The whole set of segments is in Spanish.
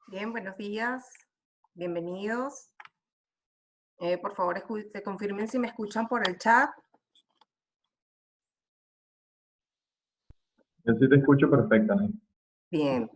Bien, buenos días. Bienvenidos. Por favor, confirmen si me escuchan por el chat. Yo sí te escucho perfectamente. Bien,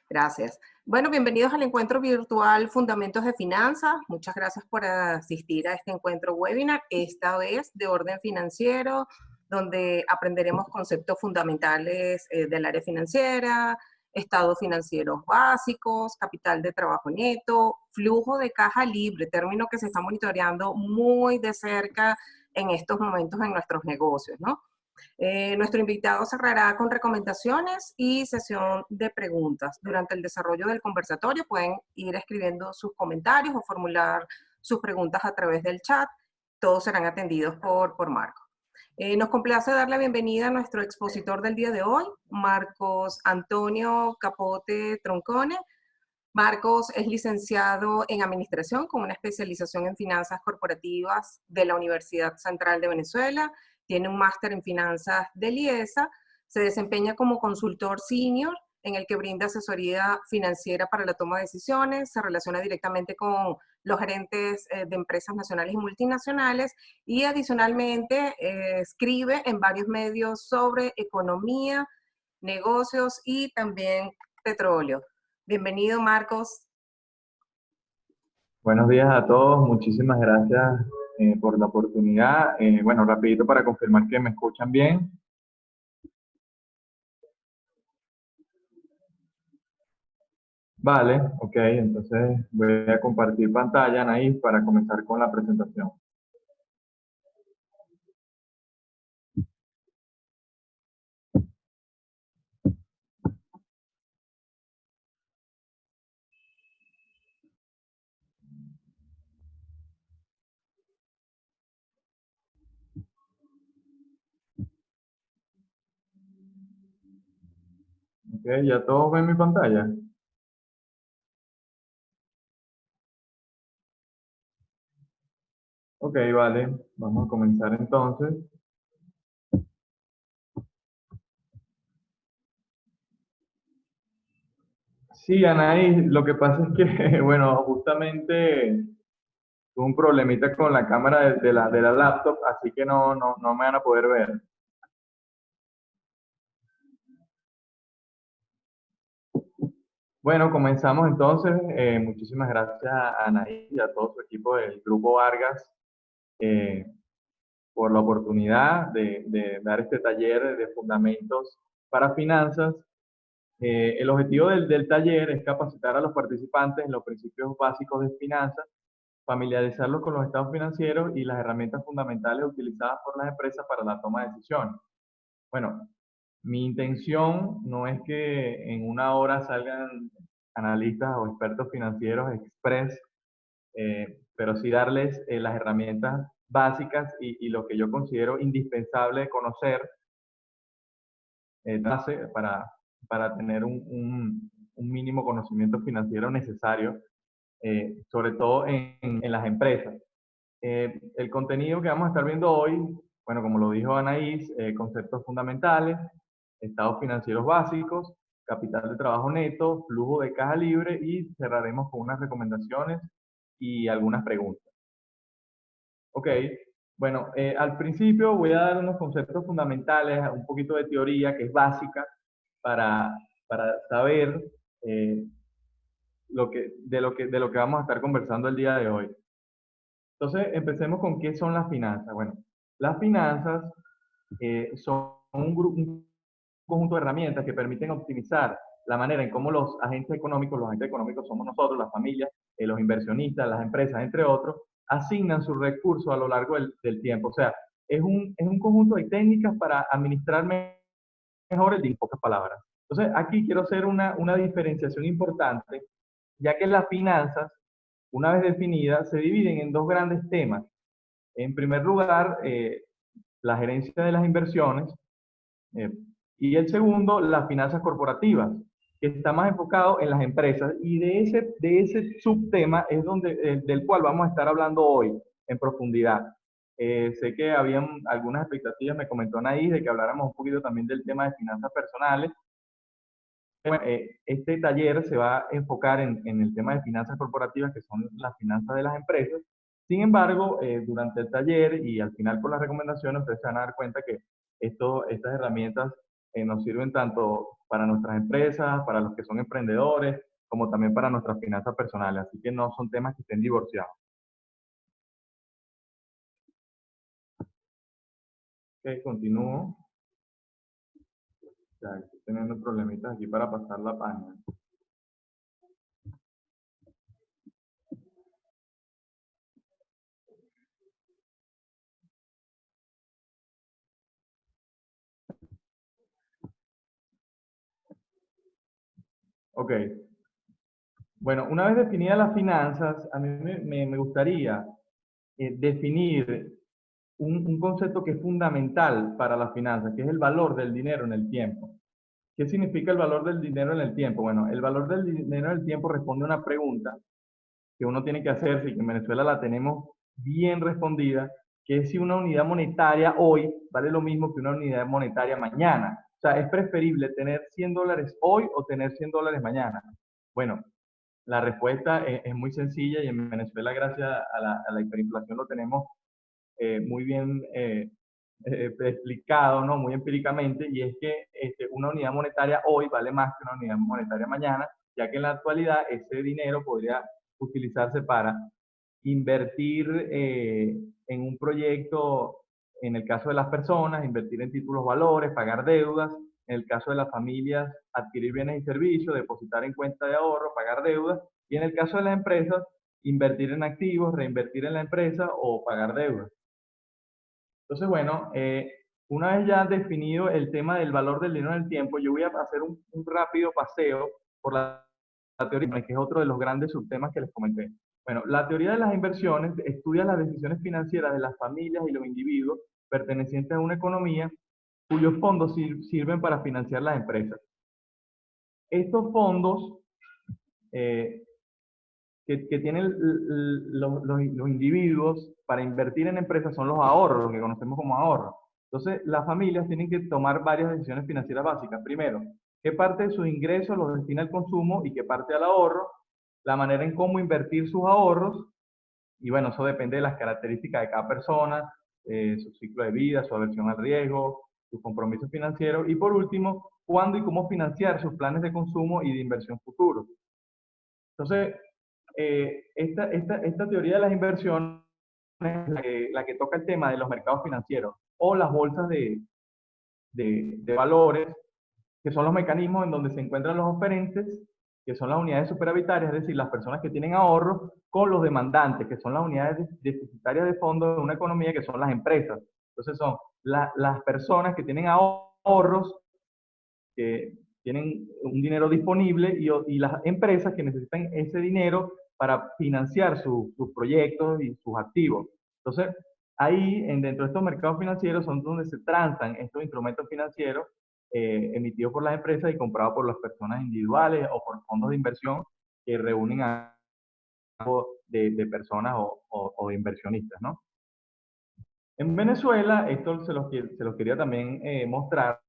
gracias. Bueno, bienvenidos al encuentro virtual Fundamentos de Finanzas. Muchas gracias por asistir a este encuentro webinar, esta vez de orden financiero, donde aprenderemos conceptos fundamentales del área financiera, estados financieros básicos, capital de trabajo neto, flujo de caja libre, término que se está monitoreando muy de cerca en estos momentos en nuestros negocios, ¿no? Nuestro invitado cerrará con recomendaciones y sesión de preguntas. Durante el desarrollo del conversatorio pueden ir escribiendo sus comentarios o formular sus preguntas a través del chat. Todos serán atendidos por Marco. Nos complace dar la bienvenida a nuestro expositor del día de hoy, Marcos Antonio Capote Troncone. Marcos es licenciado en Administración con una especialización en Finanzas Corporativas de la Universidad Central de Venezuela. Tiene un máster en Finanzas de IESA. Se desempeña como consultor senior en el que brinda asesoría financiera para la toma de decisiones. Se relaciona directamente con los gerentes de empresas nacionales y multinacionales y adicionalmente escribe en varios medios sobre economía, negocios y también petróleo. Bienvenido, Marcos. Buenos días a todos, muchísimas gracias por la oportunidad. Bueno, rapidito para confirmar que me escuchan bien. Vale, ok, entonces voy a compartir pantalla, Anaís, para comenzar con la presentación. Ok, ¿ya todos ven mi pantalla? Ok, vale, vamos a comenzar entonces. Sí, Anaís, lo que pasa es que, bueno, justamente tuve un problemita con la cámara de la laptop, así que no me van a poder ver. Bueno, comenzamos entonces. Muchísimas gracias a Anaí y a todo su equipo del Grupo Vargas eh, por la oportunidad de dar este taller de fundamentos para finanzas. El objetivo del taller es capacitar a los participantes en los principios básicos de finanzas, familiarizarlos con los estados financieros y las herramientas fundamentales utilizadas por las empresas para la toma de decisiones. Bueno, mi intención no es que en una hora salgan analistas o expertos financieros express, pero sí darles las herramientas básicas y lo que yo considero indispensable conocer para, para tener un mínimo conocimiento financiero necesario, sobre todo en las empresas. El contenido que vamos a estar viendo hoy, bueno, como lo dijo Anaís, conceptos fundamentales, estados financieros básicos, capital de trabajo neto, flujo de caja libre y cerraremos con unas recomendaciones y algunas preguntas. Ok, bueno, al principio voy a dar unos conceptos fundamentales, un poquito de teoría que es básica para, para saber de lo que vamos a estar conversando el día de hoy. Entonces, empecemos con qué son las finanzas. Bueno, las finanzas son un conjunto de herramientas que permiten optimizar la manera en cómo los agentes económicos somos nosotros, las familias, los inversionistas, las empresas, entre otros, asignan sus recursos a lo largo del tiempo. O sea, es un conjunto de técnicas para administrar mejor el dinero, en pocas palabras. Entonces, aquí quiero hacer una diferenciación importante, ya que las finanzas, una vez definidas, se dividen en dos grandes temas. En primer lugar, la gerencia de las inversiones, eh, y el segundo, las finanzas corporativas, que está más enfocado en las empresas. Y de ese subtema es del cual vamos a estar hablando hoy en profundidad. Sé que habían algunas expectativas, me comentó Anaís, de que habláramos un poquito también del tema de finanzas personales. Bueno, este taller se va a enfocar en el tema de finanzas corporativas, que son las finanzas de las empresas. Sin embargo, durante el taller y al final con las recomendaciones, ustedes se van a dar cuenta que estas herramientas nos sirven tanto para nuestras empresas, para los que son emprendedores, como también para nuestras finanzas personales. Así que no son temas que estén divorciados. Ok, continúo. Ya, estoy teniendo problemitas aquí para pasar la página. Ok. Bueno, una vez definidas las finanzas, a mí me gustaría definir un concepto que es fundamental para las finanzas, que es el valor del dinero en el tiempo. ¿Qué significa el valor del dinero en el tiempo? Bueno, el valor del dinero en el tiempo responde a una pregunta que uno tiene que hacerse y que en Venezuela la tenemos bien respondida, que es si una unidad monetaria hoy vale lo mismo que una unidad monetaria mañana. O sea, ¿es preferible tener $100 hoy o tener $100 mañana? Bueno, la respuesta es muy sencilla y en Venezuela, gracias a la hiperinflación, lo tenemos muy bien explicado, ¿no? Muy empíricamente, y es que una unidad monetaria hoy vale más que una unidad monetaria mañana, ya que en la actualidad ese dinero podría utilizarse para invertir en un proyecto, en el caso de las personas, invertir en títulos valores, pagar deudas, en el caso de las familias, adquirir bienes y servicios, depositar en cuenta de ahorro, pagar deudas, y en el caso de las empresas, invertir en activos, reinvertir en la empresa o pagar deudas. Entonces, bueno, una vez ya definido el tema del valor del dinero en el tiempo, yo voy a hacer un rápido paseo por la teoría, que es otro de los grandes subtemas que les comenté. Bueno, la teoría de las inversiones estudia las decisiones financieras de las familias y los individuos pertenecientes a una economía cuyos fondos sirven para financiar las empresas. Estos fondos eh, que tienen los individuos para invertir en empresas son los ahorros, lo que conocemos como ahorros. Entonces, las familias tienen que tomar varias decisiones financieras básicas. Primero, qué parte de sus ingresos los destina al consumo y qué parte al ahorro, la manera en cómo invertir sus ahorros, y bueno, eso depende de las características de cada persona, su ciclo de vida, su aversión al riesgo, sus compromisos financieros, y por último, cuándo y cómo financiar sus planes de consumo y de inversión futuros. Entonces, esta teoría de las inversiones es la que toca el tema de los mercados financieros o las bolsas de valores, que son los mecanismos en donde se encuentran los oferentes, que son las unidades superavitarias, es decir, las personas que tienen ahorros, con los demandantes, que son las unidades deficitarias de fondos de una economía, que son las empresas. Entonces son las personas que tienen ahorros, que tienen un dinero disponible y las empresas que necesitan ese dinero para financiar sus proyectos y sus activos. Entonces, ahí, dentro de estos mercados financieros, son donde se transan estos instrumentos financieros emitidos por las empresas y comprados por las personas individuales o por fondos de inversión que reúnen a de personas o de inversionistas, ¿no? En Venezuela, esto se los quería también mostrar,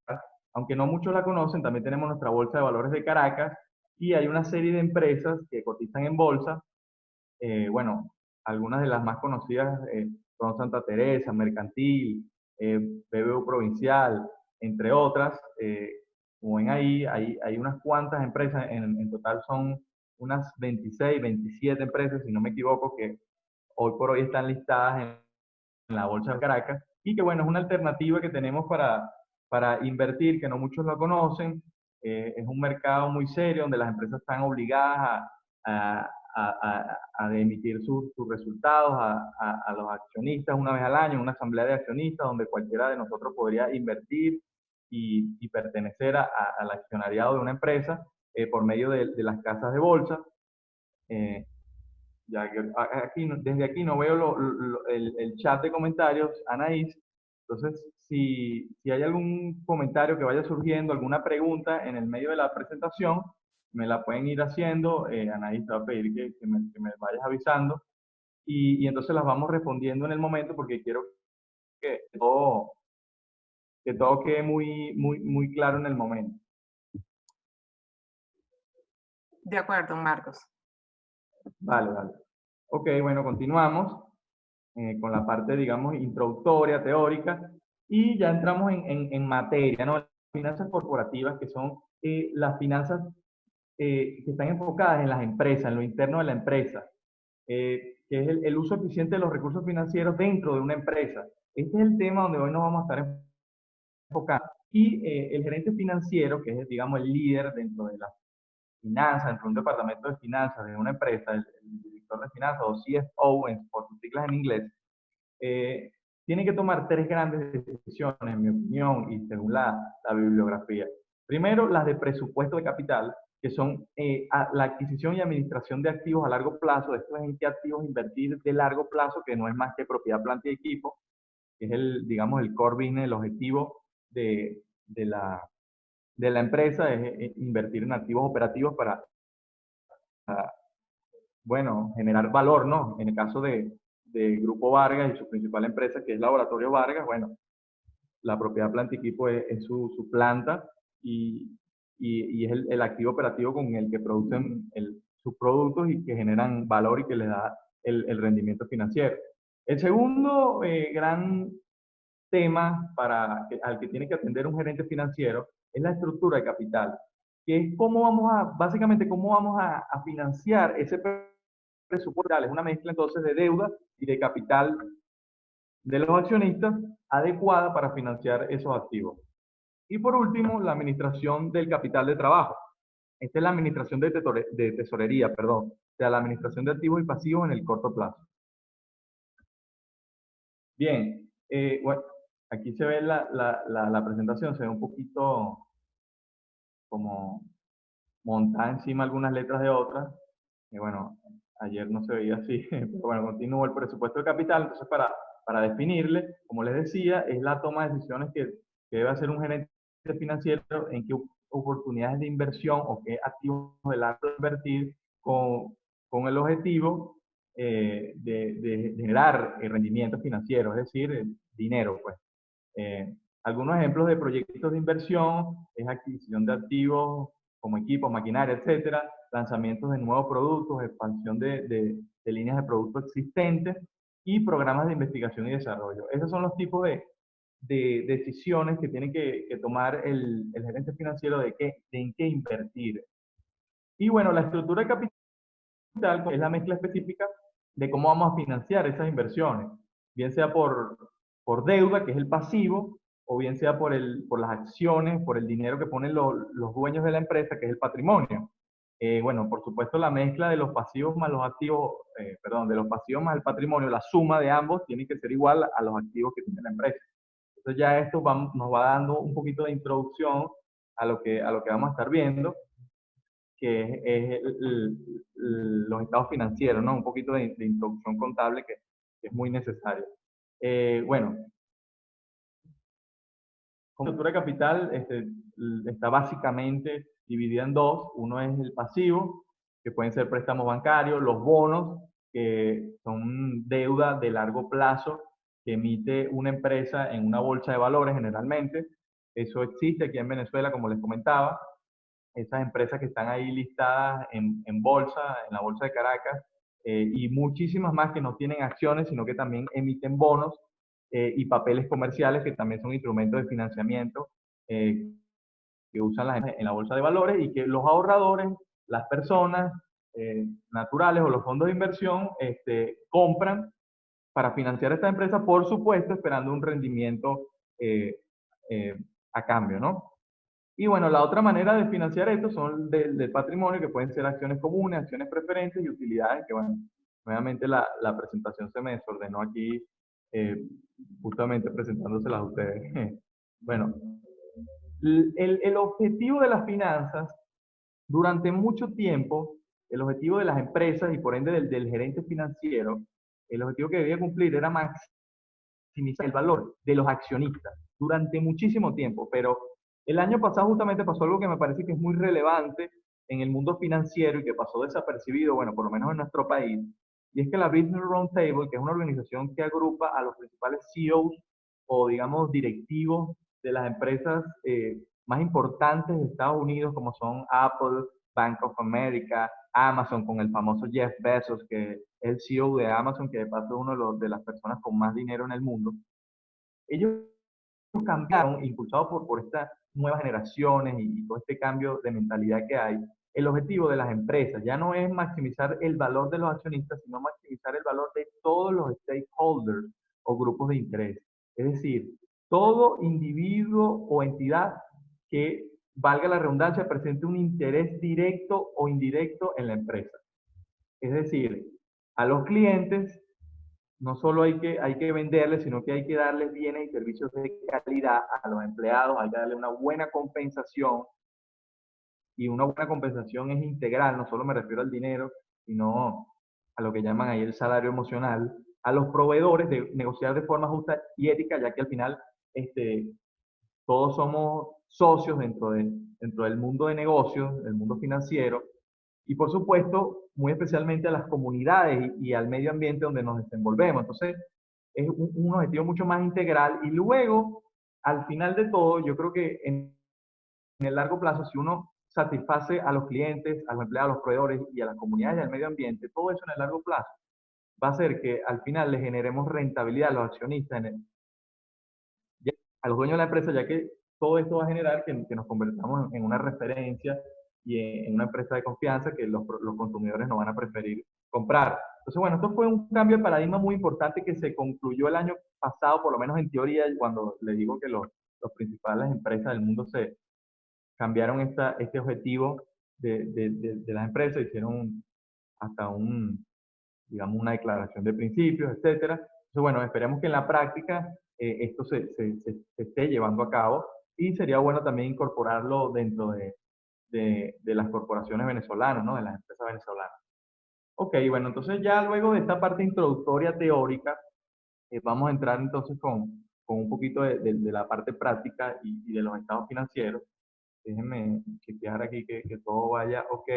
aunque no muchos la conocen, también tenemos nuestra Bolsa de Valores de Caracas y hay una serie de empresas que cotizan en bolsa. Bueno, algunas de las más conocidas son Santa Teresa, Mercantil, BBU Provincial, entre otras. Como ven ahí, hay unas cuantas empresas, en total son unas 26, 27 empresas, si no me equivoco, que hoy por hoy están listadas en la Bolsa de Caracas y que bueno, es una alternativa que tenemos para invertir, que no muchos lo conocen. Es un mercado muy serio donde las empresas están obligadas a emitir sus resultados a los accionistas una vez al año, en una asamblea de accionistas donde cualquiera de nosotros podría invertir y pertenecer al accionariado de una empresa por medio de las casas de bolsa. Eh, ya que aquí, desde aquí no veo el chat de comentarios, Anaís. Entonces, si hay algún comentario que vaya surgiendo, alguna pregunta en el medio de la presentación, me la pueden ir haciendo. Anaís te va a pedir que me vayas avisando y entonces las vamos respondiendo en el momento porque quiero que que todo quede muy claro en el momento. De acuerdo, Marcos. Vale, vale. Ok, bueno, continuamos con la parte, digamos, introductoria, teórica, y ya entramos en materia, ¿no? Las finanzas corporativas, que son las finanzas que están enfocadas en las empresas, en lo interno de la empresa, que es el uso eficiente de los recursos financieros dentro de una empresa. Este es el tema donde hoy nos vamos a estar enfocando. Y el gerente financiero, que es, digamos, el líder dentro de las finanzas, dentro de un departamento de finanzas de una empresa, el director de finanzas o CFO, por sus siglas en inglés, tiene que tomar tres grandes decisiones, en mi opinión, y según la bibliografía. Primero, las de presupuesto de capital, que son la adquisición y administración de activos a largo plazo. Esto es en qué activos invertir de largo plazo, que no es más que propiedad, planta y equipo, que es el, digamos, el core business, el objetivo de la empresa, es invertir en activos operativos para, bueno, generar valor, ¿no? En el caso de Grupo Vargas y su principal empresa, que es Laboratorio Vargas, bueno, la propiedad planta y equipo es su planta y es el activo operativo con el que producen sus productos y que generan valor y que les da el rendimiento financiero. El segundo gran tema al que tiene que atender un gerente financiero es la estructura de capital, que es básicamente, cómo vamos a financiar ese presupuesto. Es una mezcla entonces de deuda y de capital de los accionistas adecuada para financiar esos activos. Y por último, la administración del capital de trabajo. Esta es la administración de tesorería, perdón, o sea, la administración de activos y pasivos en el corto plazo. Bien, bueno, aquí se ve la presentación, se ve un poquito como montada encima algunas letras de otras. Y bueno, ayer no se veía así, pero bueno, continúo el presupuesto de capital. Entonces, para definirle, como les decía, es la toma de decisiones que debe hacer un gerente financiero en qué oportunidades de inversión o qué activos de largo invertir con el objetivo de generar rendimiento financiero, es decir, dinero, pues. Algunos ejemplos de proyectos de inversión es adquisición de activos como equipos, maquinaria, etcétera, lanzamientos de nuevos productos, expansión de líneas de productos existentes y programas de investigación y desarrollo. Esos son los tipos de decisiones que tiene que tomar el gerente financiero de en qué invertir. Y bueno, la estructura de capital es la mezcla específica de cómo vamos a financiar esas inversiones, bien sea por deuda, que es el pasivo, o bien sea por las acciones, por el dinero que ponen los dueños de la empresa, que es el patrimonio. Bueno, por supuesto, la mezcla de los pasivos más los activos, perdón, de los pasivos más el patrimonio, la suma de ambos tiene que ser igual a los activos que tiene la empresa. Entonces ya esto nos va dando un poquito de introducción a lo que vamos a estar viendo, que es los estados financieros, ¿no? Un poquito de introducción contable que es muy necesario. Bueno, la estructura de capital está básicamente dividida en dos. Uno es el pasivo, que pueden ser préstamos bancarios, los bonos, que son deuda de largo plazo que emite una empresa en una bolsa de valores generalmente. Eso existe aquí en Venezuela, como les comentaba. Esas empresas que están ahí listadas en bolsa, en la bolsa de Caracas, y muchísimas más que no tienen acciones, sino que también emiten bonos y papeles comerciales, que también son instrumentos de financiamiento que usan en la bolsa de valores y que los ahorradores, las personas naturales o los fondos de inversión compran para financiar esta empresa, por supuesto, esperando un rendimiento eh, a cambio, ¿no? Y bueno, la otra manera de financiar esto son del patrimonio, que pueden ser acciones comunes, acciones preferentes y utilidades, que bueno, nuevamente la presentación se me desordenó aquí, eh, justamente presentándoselas a ustedes. Bueno, el objetivo de las finanzas durante mucho tiempo, el objetivo de las empresas y por ende del gerente financiero, el objetivo que debía cumplir era maximizar el valor de los accionistas durante muchísimo tiempo, pero el año pasado justamente pasó algo que me parece que es muy relevante en el mundo financiero y que pasó desapercibido, bueno, por lo menos en nuestro país, y es que la Business Roundtable, que es una organización que agrupa a los principales CEOs o, digamos, directivos de las empresas más importantes de Estados Unidos, como son Apple, Bank of America, Amazon con el famoso Jeff Bezos, que es el CEO de Amazon, que de paso es uno de las personas con más dinero en el mundo. Ellos cambiaron, impulsados por estas nuevas generaciones y todo este cambio de mentalidad que hay, el objetivo de las empresas ya no es maximizar el valor de los accionistas, sino maximizar el valor de todos los stakeholders o grupos de interés. Es decir, todo individuo o entidad que, valga la redundancia, presente un interés directo o indirecto en la empresa. Es decir, a los clientes no solo hay que venderles, sino que hay que darles bienes y servicios de calidad a los empleados, hay que darle una buena compensación, y una buena compensación es integral, no solo me refiero al dinero, sino a lo que llaman ahí el salario emocional, a los proveedores de negociar de forma justa y ética, ya que al final todos somos socios dentro del mundo de negocios, del mundo financiero, y por supuesto, muy especialmente a las comunidades y al medio ambiente donde nos desenvolvemos. Entonces, es un objetivo mucho más integral y luego, al final de todo, yo creo que en el largo plazo, si uno satisface a los clientes, a los empleados, a los proveedores y a las comunidades y al medio ambiente, todo eso en el largo plazo va a hacer que al final le generemos rentabilidad a los accionistas, a los dueños de la empresa, ya que todo esto va a generar que nos convertamos en una referencia y en una empresa de confianza que los consumidores nos van a preferir comprar. Entonces, bueno, esto fue un cambio de paradigma muy importante que se concluyó el año pasado, por lo menos en teoría, cuando les digo que los principales empresas del mundo se cambiaron este objetivo de las empresas, hicieron hasta digamos, una declaración de principios, etcétera. Entonces, bueno, esperemos que en la práctica esto se esté llevando a cabo y sería bueno también incorporarlo dentro de las corporaciones venezolanas, ¿no? De las empresas venezolanas. Ok, bueno, entonces ya luego de esta parte introductoria teórica, vamos a entrar entonces con un poquito de la parte práctica y de los estados financieros. Déjenme chequear aquí que todo vaya ok.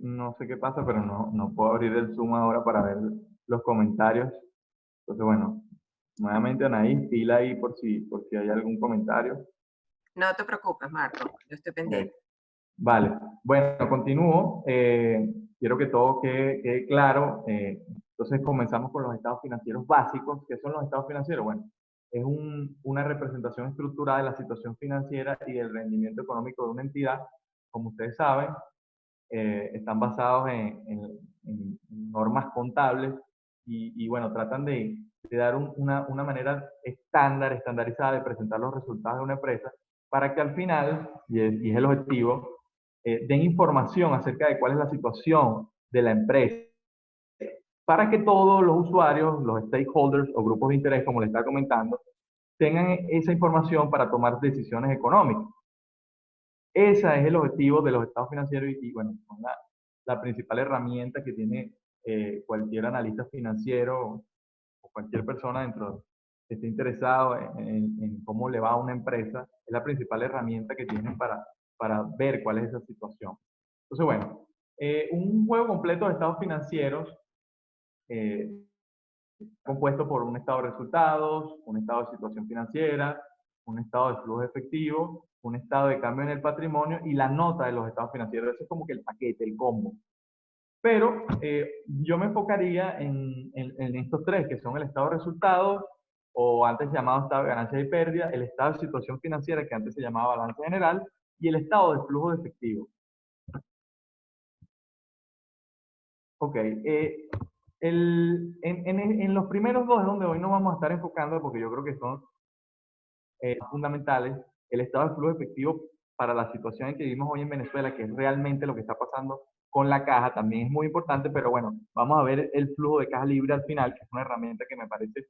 No sé qué pasa, pero no puedo abrir el Zoom ahora para ver los comentarios. Entonces, bueno, nuevamente Anaís, pila ahí por si hay algún comentario. No te preocupes, Marco, yo estoy pendiente. Okay. Vale, bueno, continúo. Quiero que todo quede claro. Entonces comenzamos con los estados financieros básicos. ¿Qué son los estados financieros? Bueno, es una representación estructurada de la situación financiera y del rendimiento económico de una entidad. Como ustedes saben, están basados en normas contables y, bueno, tratan de dar una manera estandarizada de presentar los resultados de una empresa para que al final, y es el objetivo, den información acerca de cuál es la situación de la empresa para que todos los usuarios, los stakeholders o grupos de interés, como les está comentando, tengan esa información para tomar decisiones económicas. Ese es el objetivo de los estados financieros y bueno, son la principal herramienta que tiene cualquier analista financiero o cualquier persona dentro que esté interesado en cómo le va a una empresa, es la principal herramienta que tienen para ver cuál es esa situación. Entonces, bueno, un juego completo de estados financieros eh, compuesto por un estado de resultados, un estado de situación financiera, un estado de flujo de efectivo, un estado de cambio en el patrimonio y la nota de los estados financieros. Eso es como que el paquete, el combo. Pero yo me enfocaría en estos tres, que son el estado de resultados, o antes llamado estado de ganancias y pérdidas, el estado de situación financiera, que antes se llamaba balance general, y el estado de flujo de efectivo. Ok, en los primeros dos es donde hoy nos vamos a estar enfocando, porque yo creo que son fundamentales. El estado de flujo efectivo para la situación en que vivimos hoy en Venezuela, que es realmente lo que está pasando con la caja, también es muy importante, pero bueno, vamos a ver el flujo de caja libre al final, que es una herramienta que me parece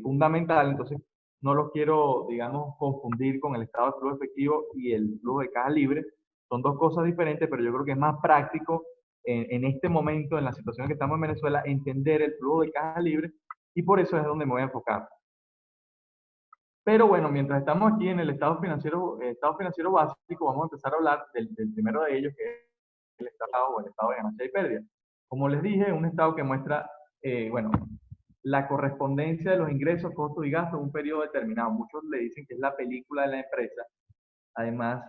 fundamental. Entonces, no los quiero, digamos, confundir con el estado de flujo efectivo y el flujo de caja libre. Son dos cosas diferentes, pero yo creo que es más práctico en este momento, en la situación en que estamos en Venezuela, entender el flujo de caja libre y por eso es donde me voy a enfocar. Pero bueno, mientras estamos aquí en el estado financiero básico, vamos a empezar a hablar del primero de ellos, que es el estado o el estado de ganancia y pérdida. Como les dije, un estado que muestra bueno, la correspondencia de los ingresos, costos y gastos en un periodo determinado. Muchos le dicen que es la película de la empresa. Además,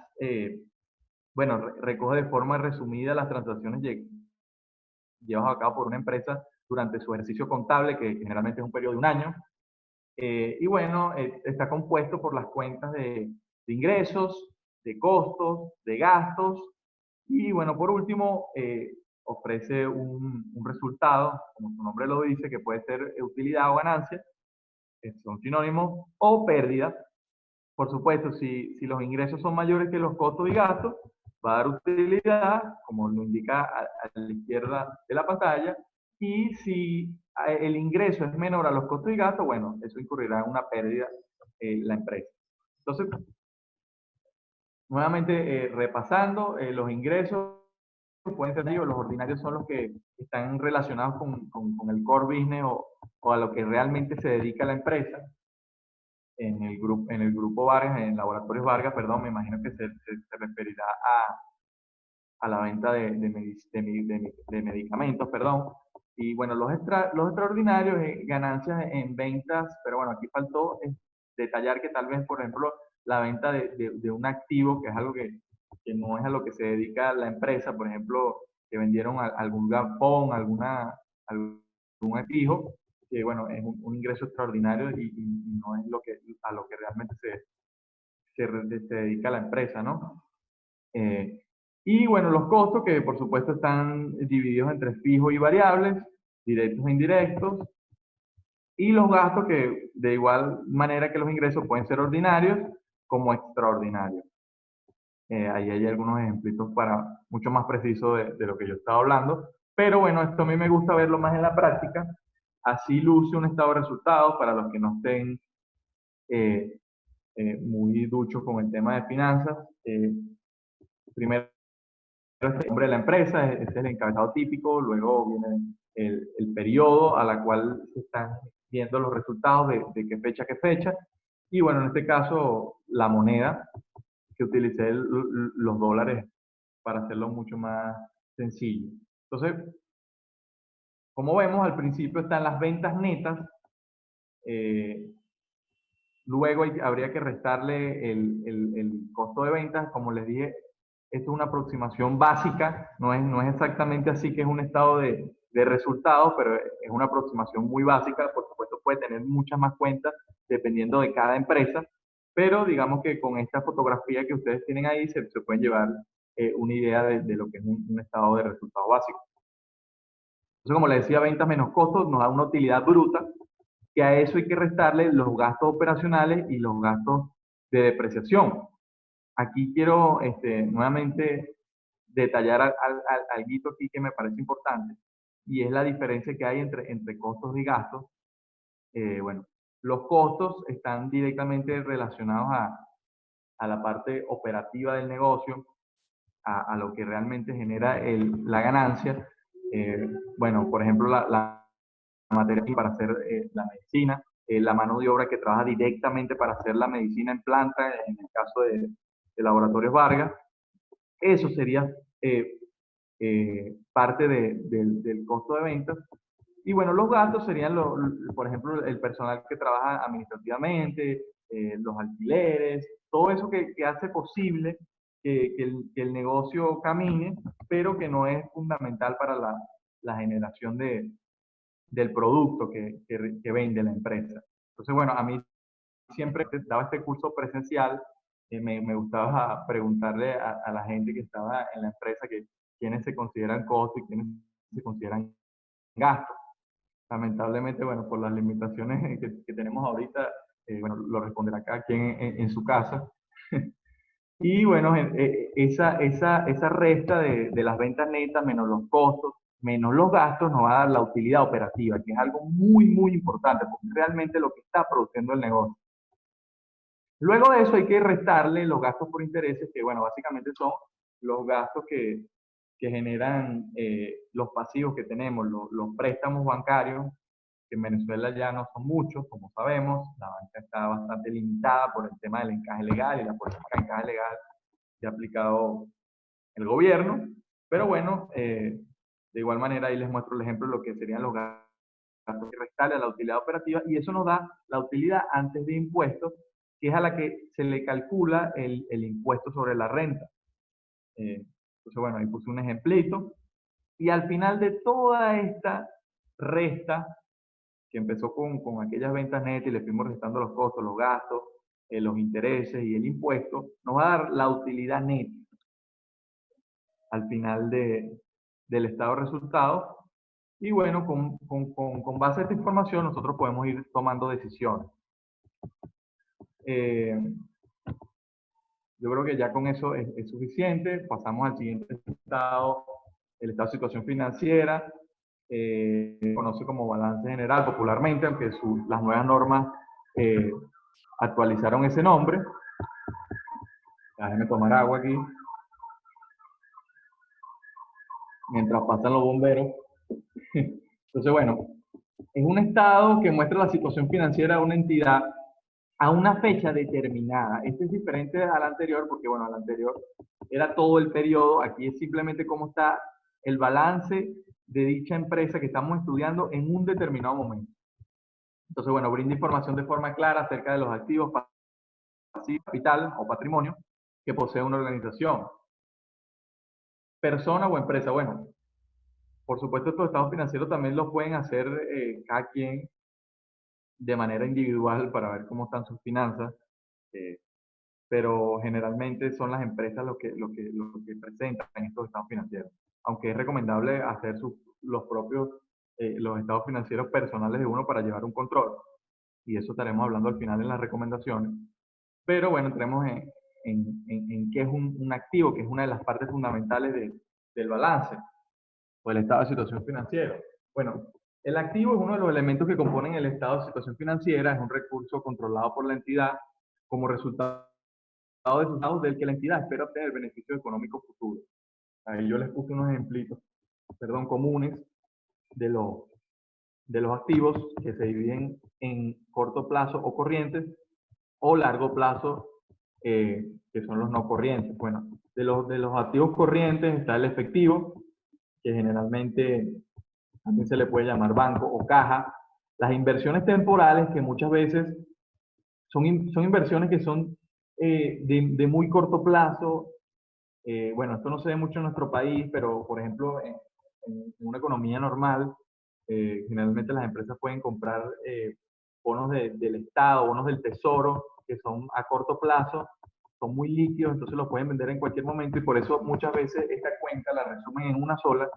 bueno, recoge de forma resumida las transacciones llevadas a cabo por una empresa durante su ejercicio contable, que generalmente es un periodo de un año. Y bueno, está compuesto por las cuentas de ingresos, de costos, de gastos. Y bueno, por último, ofrece un resultado, como su nombre lo dice, que puede ser utilidad o ganancia, que son sinónimos, o pérdida. Por supuesto, si los ingresos son mayores que los costos y gastos, va a dar utilidad, como lo indica a la izquierda de la pantalla, y si el ingreso es menor a los costos y gastos, bueno, eso incurrirá en una pérdida la empresa. Entonces, nuevamente repasando, los ingresos pueden ser ellos, los ordinarios son los que están relacionados con el core business o a lo que realmente se dedica la empresa. En el grupo Vargas, en Laboratorios Vargas, perdón, me imagino que se referirá a la venta de medicamentos, perdón. Y bueno, los extraordinarios, ganancias en ventas, pero bueno, aquí faltó detallar que tal vez, por ejemplo, la venta de un activo, que es algo que no es a lo que se dedica la empresa, por ejemplo, que vendieron algún galpón, algún activo, que bueno, es un ingreso extraordinario y no es a lo que realmente se dedica la empresa, ¿no? Eh, y bueno, los costos que por supuesto están divididos entre fijos y variables, directos e indirectos, y los gastos que de igual manera que los ingresos pueden ser ordinarios como extraordinarios. Ahí hay algunos ejemplitos para mucho más preciso de lo que yo estaba hablando, pero bueno, esto a mí me gusta verlo más en la práctica. Así luce un estado de resultados para los que no estén eh, muy duchos con el tema de finanzas. Primero es el nombre de la empresa, ese es el encabezado típico, luego viene el periodo a la cual se están viendo los resultados de qué fecha a qué fecha, y bueno, en este caso la moneda, que utilicé los dólares para hacerlo mucho más sencillo. Entonces, como vemos, al principio están las ventas netas, eh, luego habría que restarle el costo de ventas. Como les dije, esto es una aproximación básica, no es exactamente así que es un estado de resultados, pero es una aproximación muy básica. Por supuesto, puede tener muchas más cuentas dependiendo de cada empresa, pero digamos que con esta fotografía que ustedes tienen ahí se pueden llevar una idea de lo que es un estado de resultados básico. Entonces, como les decía, ventas menos costos nos da una utilidad bruta, que a eso hay que restarle los gastos operacionales y los gastos de depreciación. Aquí quiero nuevamente detallar algo aquí que me parece importante, y es la diferencia que hay entre costos y gastos. Bueno, los costos están directamente relacionados a la parte operativa del negocio, a lo que realmente genera la ganancia. Bueno, por ejemplo, la materia para hacer la medicina, la mano de obra que trabaja directamente para hacer la medicina en planta, en el caso de Laboratorios Vargas. Eso sería parte del costo de ventas. Y bueno, los gastos serían, por ejemplo, el personal que trabaja administrativamente, los alquileres, todo eso que hace posible que el negocio camine, pero que no es fundamental para la generación del producto que vende la empresa. Entonces, bueno, a mí siempre daba este curso presencial, me gustaba preguntarle a la gente que estaba en la empresa que quiénes se consideran costos y quiénes se consideran gastos. Lamentablemente, bueno, por las limitaciones que tenemos ahorita, bueno, lo responderá cada quien en su casa. Y bueno, esa resta de las ventas netas menos los costos, menos los gastos, nos va a dar la utilidad operativa, que es algo muy, muy importante, porque es realmente lo que está produciendo el negocio. Luego de eso hay que restarle los gastos por intereses, que bueno, básicamente son los gastos que generan los pasivos que tenemos, los préstamos bancarios, que en Venezuela ya no son muchos, como sabemos. La banca está bastante limitada por el tema del encaje legal y la política de encaje legal que ha aplicado el gobierno. Pero bueno, de igual manera ahí les muestro el ejemplo de lo que serían los gastos restarle a la utilidad operativa, y eso nos da la utilidad antes de impuestos, que es a la que se le calcula el impuesto sobre la renta. Entonces, bueno, ahí puse un ejemplito. Y al final de toda esta resta, que empezó con aquellas ventas netas y le fuimos restando los costos, los gastos, los intereses y el impuesto, nos va a dar la utilidad neta al final del estado de resultados. Y bueno, con base a esta información nosotros podemos ir tomando decisiones. Yo creo que ya con eso es suficiente. Pasamos al siguiente estado, el estado de situación financiera. Se conoce como balance general popularmente, aunque las nuevas normas actualizaron ese nombre. Déjenme tomar agua aquí. Mientras pasan los bomberos. Entonces, bueno, es un estado que muestra la situación financiera de una entidad a una fecha determinada. Este es diferente al anterior porque, bueno, al anterior era todo el periodo. Aquí es simplemente cómo está el balance de dicha empresa que estamos estudiando en un determinado momento. Entonces, bueno, brinda información de forma clara acerca de los activos, pasivos, capital o patrimonio que posee una organización. Persona o empresa. Bueno, por supuesto, estos estados financieros también los pueden hacer cada quien de manera individual para ver cómo están sus finanzas, pero generalmente son las empresas lo que presentan estos estados financieros, aunque es recomendable hacer los propios los estados financieros personales de uno para llevar un control, y eso estaremos hablando al final en las recomendaciones. Pero bueno, entremos en qué es un activo, que es una de las partes fundamentales del balance o el estado de situación financiera. Bueno, el activo es uno de los elementos que componen el estado de situación financiera, es un recurso controlado por la entidad como resultado de sus dados del que la entidad espera obtener beneficios económicos futuros. Ahí yo les puse unos ejemplitos, comunes de los activos que se dividen en corto plazo o corrientes o largo plazo, que son los no corrientes. Bueno, de los activos corrientes está el efectivo, que generalmente también se le puede llamar banco o caja. Las inversiones temporales, que muchas veces son inversiones que son de muy corto plazo. Bueno, esto no se ve mucho en nuestro país, pero por ejemplo, en una economía normal, generalmente las empresas pueden comprar bonos del Estado, bonos del Tesoro, que son a corto plazo, son muy líquidos, entonces los pueden vender en cualquier momento, y por eso muchas veces esta cuenta la resumen en una sola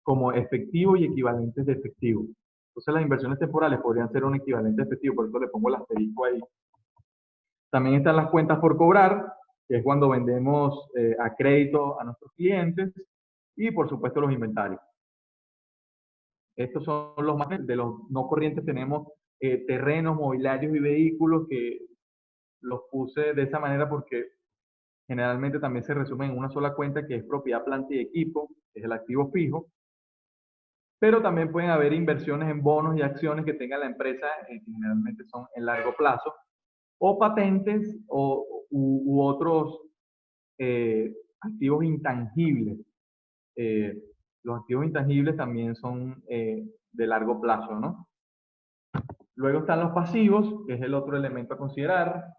como efectivo y equivalentes de efectivo. Entonces las inversiones temporales podrían ser un equivalente de efectivo, por eso le pongo el asterisco ahí. También están las cuentas por cobrar, que es cuando vendemos a crédito a nuestros clientes, y por supuesto los inventarios. Estos son los más de los no corrientes. Tenemos terrenos, mobiliarios y vehículos, que los puse de esa manera porque generalmente también se resumen en una sola cuenta, que es propiedad, planta y equipo, que es el activo fijo. Pero también pueden haber inversiones en bonos y acciones que tenga la empresa, que generalmente son en largo plazo, o patentes u otros activos intangibles. Los activos intangibles también son de largo plazo, ¿no? Luego están los pasivos, que es el otro elemento a considerar,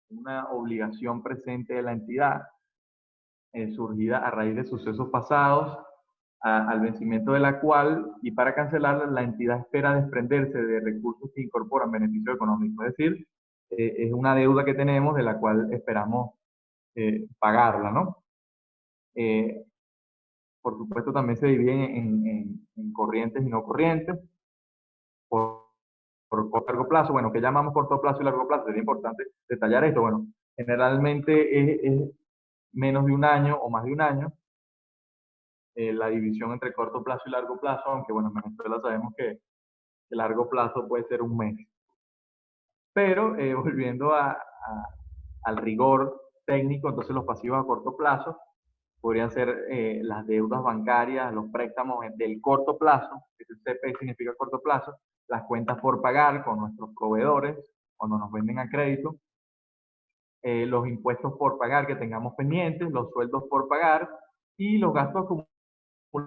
una obligación presente de la entidad, surgida a raíz de sucesos pasados, al vencimiento de la cual, y para cancelarla, la entidad espera desprenderse de recursos que incorporan beneficio económico. Es decir, es una deuda que tenemos de la cual esperamos pagarla, ¿no? Por supuesto, también se dividen en corrientes y no corrientes. Por largo plazo, bueno, ¿qué llamamos corto plazo y largo plazo? Sería importante detallar esto. Bueno, generalmente es menos de un año o más de un año. La división entre corto plazo y largo plazo, aunque bueno, en Venezuela sabemos que el largo plazo puede ser un mes. Pero volviendo al rigor técnico, entonces los pasivos a corto plazo podrían ser las deudas bancarias, los préstamos del corto plazo, que CP significa corto plazo, las cuentas por pagar con nuestros proveedores cuando nos venden a crédito, los impuestos por pagar que tengamos pendientes, los sueldos por pagar y los gastos acumulados,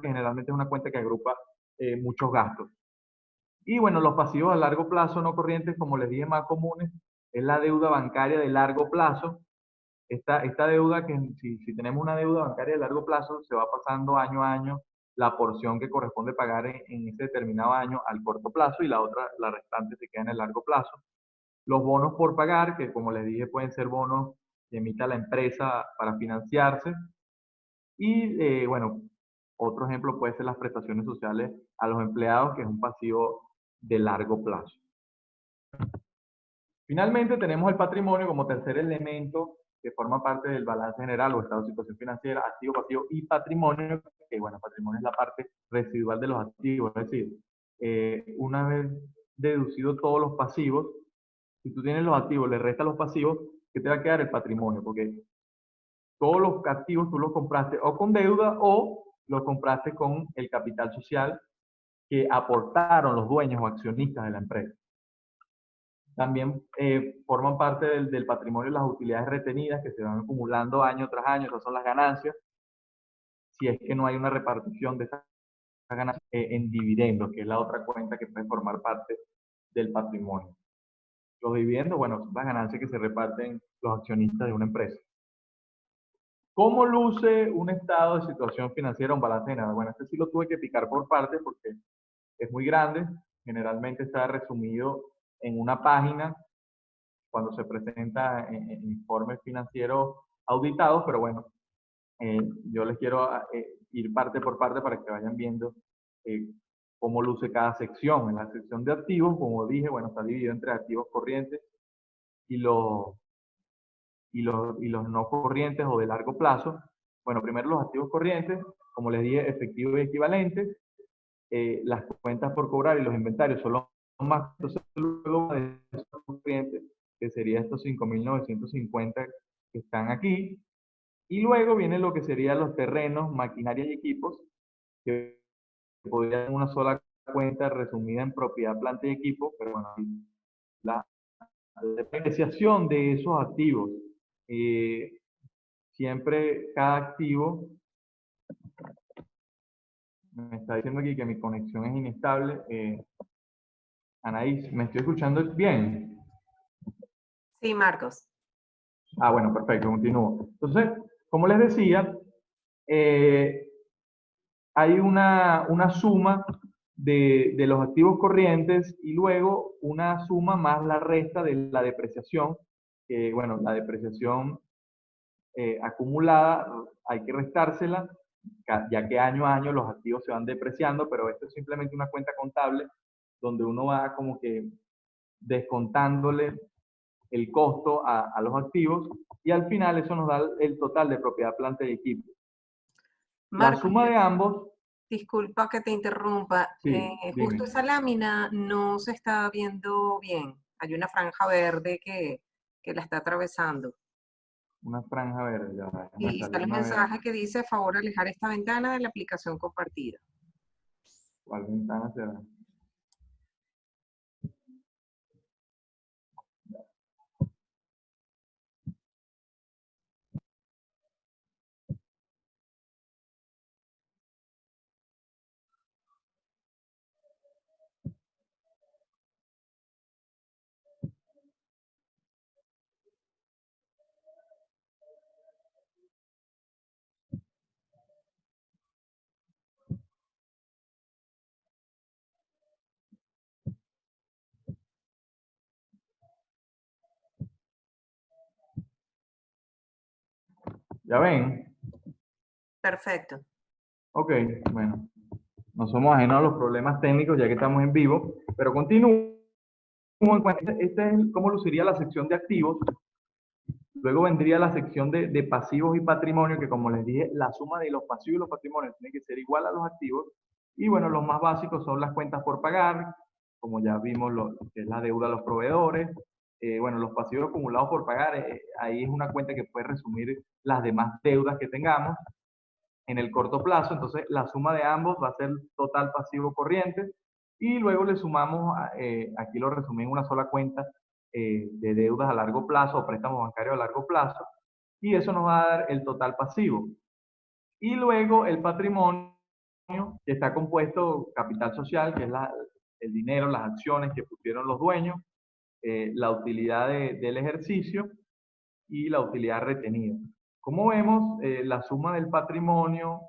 que generalmente es una cuenta que agrupa muchos gastos. Y bueno, los pasivos a largo plazo no corrientes, como les dije, más comunes, es la deuda bancaria de largo plazo. Esta deuda, que si tenemos una deuda bancaria de largo plazo, se va pasando año a año la porción que corresponde pagar en ese determinado año al corto plazo y la otra, la restante, se queda en el largo plazo. Los bonos por pagar, que como les dije, pueden ser bonos que emita la empresa para financiarse. Y bueno, otro ejemplo puede ser las prestaciones sociales a los empleados, que es un pasivo de largo plazo. Finalmente tenemos el patrimonio como tercer elemento que forma parte del balance general o estado de situación financiera, activo, pasivo y patrimonio, que bueno, patrimonio es la parte residual de los activos, es decir, una vez deducido todos los pasivos, si tú tienes los activos, le restas los pasivos, ¿qué te va a quedar? El patrimonio, porque todos los activos tú los compraste o con deuda o los compraste con el capital social que aportaron los dueños o accionistas de la empresa. También forman parte del patrimonio las utilidades retenidas que se van acumulando año tras año, esas son las ganancias, si es que no hay una repartición de esas ganancias en dividendos, que es la otra cuenta que puede formar parte del patrimonio. Los dividendos, bueno, son las ganancias que se reparten los accionistas de una empresa. ¿Cómo luce un estado de situación financiera, un balance general? Bueno, este sí lo tuve que picar por partes porque es muy grande. Generalmente está resumido en una página cuando se presenta en informes financieros auditados, pero bueno, yo les quiero ir parte por parte para que vayan viendo eh, cómo luce cada sección. En la sección de activos, como dije, bueno, está dividido entre activos corrientes y los no corrientes o de largo plazo. Bueno, primero los activos corrientes, como les dije, efectivos y equivalentes. Las cuentas por cobrar y los inventarios son los más. Entonces, luego de esos corrientes, que sería estos 5.950 que están aquí. Y luego viene lo que serían los terrenos, maquinaria y equipos, que podrían en una sola cuenta resumida en propiedad, planta y equipo, pero bueno, la depreciación de esos activos. Eh, Siempre cada activo, me está diciendo aquí que mi conexión es inestable. Anaís, ¿me estoy escuchando bien? Sí, Marcos. Ah, bueno, perfecto, continúo. Entonces, como les decía, eh, hay una suma de los activos corrientes y luego una suma más la resta de la depreciación. Bueno, la depreciación acumulada hay que restársela, ya que año a año los activos se van depreciando, pero esto es simplemente una cuenta contable donde uno va como que descontándole el costo a los activos y al final eso nos da el total de propiedad, planta y equipo. La Marcos, suma de ambos, disculpa que te interrumpa. sí, Justo dime, esa lámina no se está viendo bien. Hay una franja verde que la está atravesando. una franja verde, ya, déjame Y sale un salirme a ver mensaje que dice, favor alejar esta ventana de la aplicación compartida. cuál ventana será. ¿Ya ven? Perfecto. Ok, bueno, no somos ajenos a los problemas técnicos ya que estamos en vivo, pero continúo. Este es cómo luciría la sección de activos. Luego vendría la sección de pasivos y patrimonio, que como les dije, la suma de los pasivos y los patrimonios tiene que ser igual a los activos. Y bueno, los más básicos son las cuentas por pagar, como ya vimos, lo que es la deuda a los proveedores. Bueno, los pasivos acumulados por pagar, ahí es una cuenta que puede resumir las demás deudas que tengamos en el corto plazo. Entonces, la suma de ambos va a ser total pasivo corriente. Y luego le sumamos, aquí lo resumí en una sola cuenta, de deudas a largo plazo o préstamos bancarios a largo plazo. Y eso nos va a dar el total pasivo. Y luego el patrimonio, que está compuesto capital social, que es el dinero, las acciones que pusieron los dueños, la utilidad del ejercicio y la utilidad retenida. Como vemos, la suma del patrimonio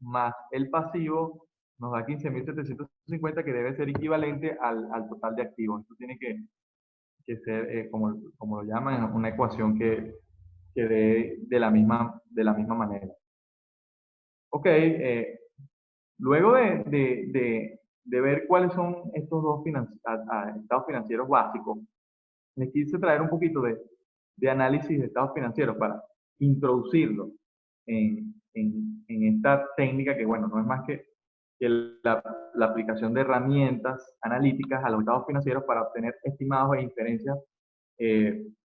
más el pasivo nos da 15.750, que debe ser equivalente al total de activos. Esto tiene que ser, como lo llaman, una ecuación que dé de la misma manera. Ok, luego de ver cuáles son estos dos estados financieros básicos, les quise traer un poquito de análisis de estados financieros para introducirlo en esta técnica que, bueno, no es más que la aplicación de herramientas analíticas a los estados financieros para obtener estimados e inferencias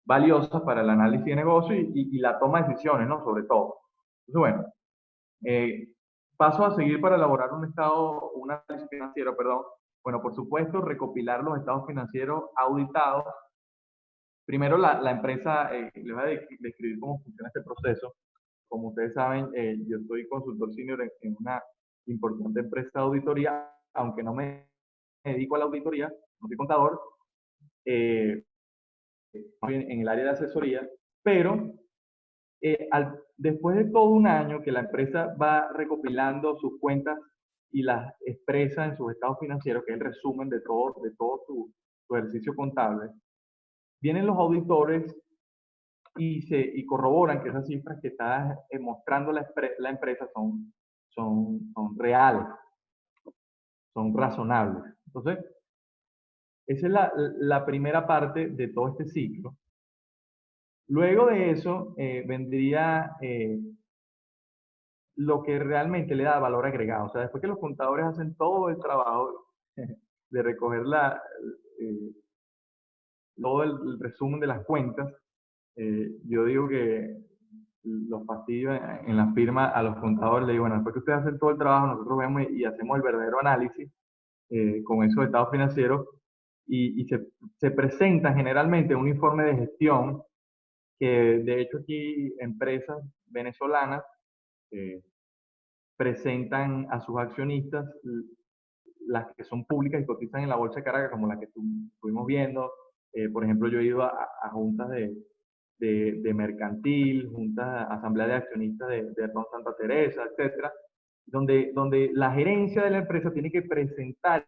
valiosas para el análisis de negocio y la toma de decisiones, ¿no? Sobre todo. Entonces, bueno, paso a seguir para elaborar un análisis financiero, perdón. Bueno, por supuesto, recopilar los estados financieros auditados. Primero, la empresa, les voy a describir cómo funciona este proceso. Como ustedes saben, yo soy consultor senior en una importante empresa de auditoría, aunque no me dedico a la auditoría, no soy contador, en el área de asesoría, pero después de todo un año que la empresa va recopilando sus cuentas y las expresa en sus estados financieros, que es el resumen de todo su ejercicio contable, vienen los auditores y corroboran que esas cifras que está mostrando la empresa son reales, son razonables. Entonces, esa es la primera parte de todo este ciclo. Luego de eso vendría lo que realmente le da valor agregado. O sea, después que los contadores hacen todo el trabajo de recoger todo el resumen de las cuentas, yo digo que los fastidios en la firma a los contadores, le digo, bueno, después que ustedes hacen todo el trabajo, nosotros vemos y hacemos el verdadero análisis con esos estados financieros y se presenta generalmente un informe de gestión que de hecho aquí empresas venezolanas presentan a sus accionistas, las que son públicas y cotizan en la Bolsa de Caracas, como la que estuvimos viendo. Por ejemplo, yo he ido a juntas de mercantil, juntas, asamblea de accionistas de Ron Santa Teresa, etcétera, donde la gerencia de la empresa tiene que presentar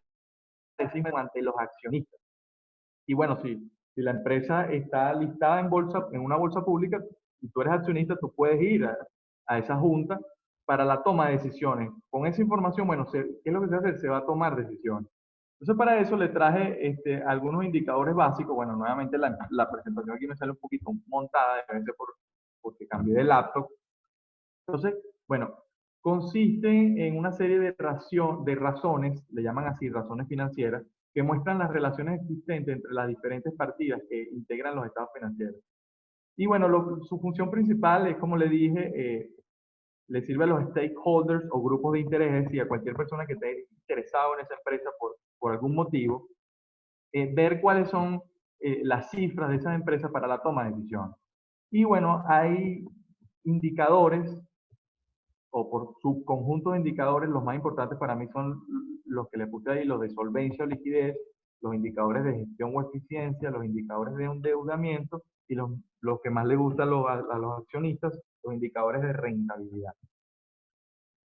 ese informe ante los accionistas. Y bueno, si la empresa está listada en una bolsa pública y tú eres accionista, tú puedes ir a esa junta para la toma de decisiones. Con esa información, bueno, ¿qué es lo que se hace? Se va a tomar decisiones. Entonces, para eso le traje algunos indicadores básicos. Bueno, nuevamente la presentación aquí me sale un poquito montada, debe ser porque cambié de laptop. Entonces, bueno, consiste en una serie de razones, le llaman así, razones financieras, que muestran las relaciones existentes entre las diferentes partidas que integran los estados financieros. Y bueno, su función principal es, como le dije, le sirve a los stakeholders o grupos de interés y a cualquier persona que esté interesado en esa empresa por algún motivo, ver cuáles son las cifras de esas empresas para la toma de decisiones. Y bueno, hay indicadores o por subconjuntos de indicadores. Los más importantes para mí son los que le puse ahí, los de solvencia o liquidez, los indicadores de gestión o eficiencia, los indicadores de endeudamiento y los que más le gustan a los accionistas, los indicadores de rentabilidad.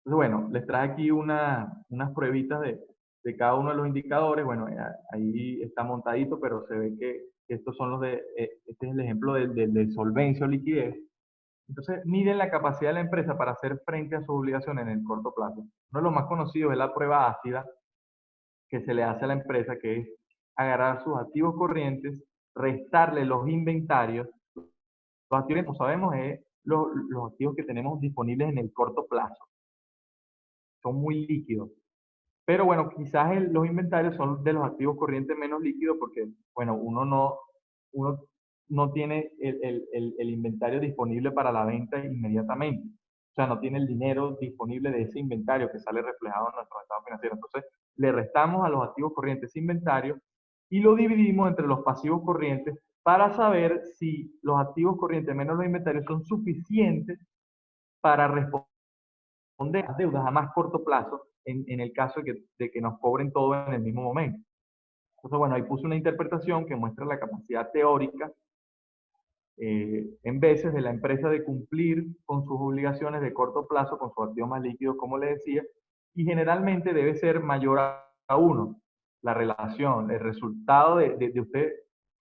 Entonces, bueno, les traje aquí unas pruebitas de cada uno de los indicadores. Bueno, ahí está montadito, pero se ve que estos son este es el ejemplo de solvencia o liquidez. Entonces, miden la capacidad de la empresa para hacer frente a sus obligaciones en el corto plazo. Uno de los más conocidos es la prueba ácida que se le hace a la empresa, que es agarrar sus activos corrientes, restarle los inventarios. Los activos, como sabemos, es los activos que tenemos disponibles en el corto plazo. Son muy líquidos. Pero bueno, quizás los inventarios son de los activos corrientes menos líquidos porque, bueno, uno no tiene el inventario disponible para la venta inmediatamente. O sea, no tiene el dinero disponible de ese inventario que sale reflejado en nuestro estado financiero. Entonces, le restamos a los activos corrientes inventario y lo dividimos entre los pasivos corrientes para saber si los activos corrientes menos los inventarios son suficientes para responder a deudas a más corto plazo en el caso de que nos cobren todo en el mismo momento. Entonces, bueno, ahí puse una interpretación que muestra la capacidad teórica en veces de la empresa de cumplir con sus obligaciones de corto plazo con sus activos más líquidos, como le decía, y generalmente debe ser mayor a 1. La relación, el resultado de usted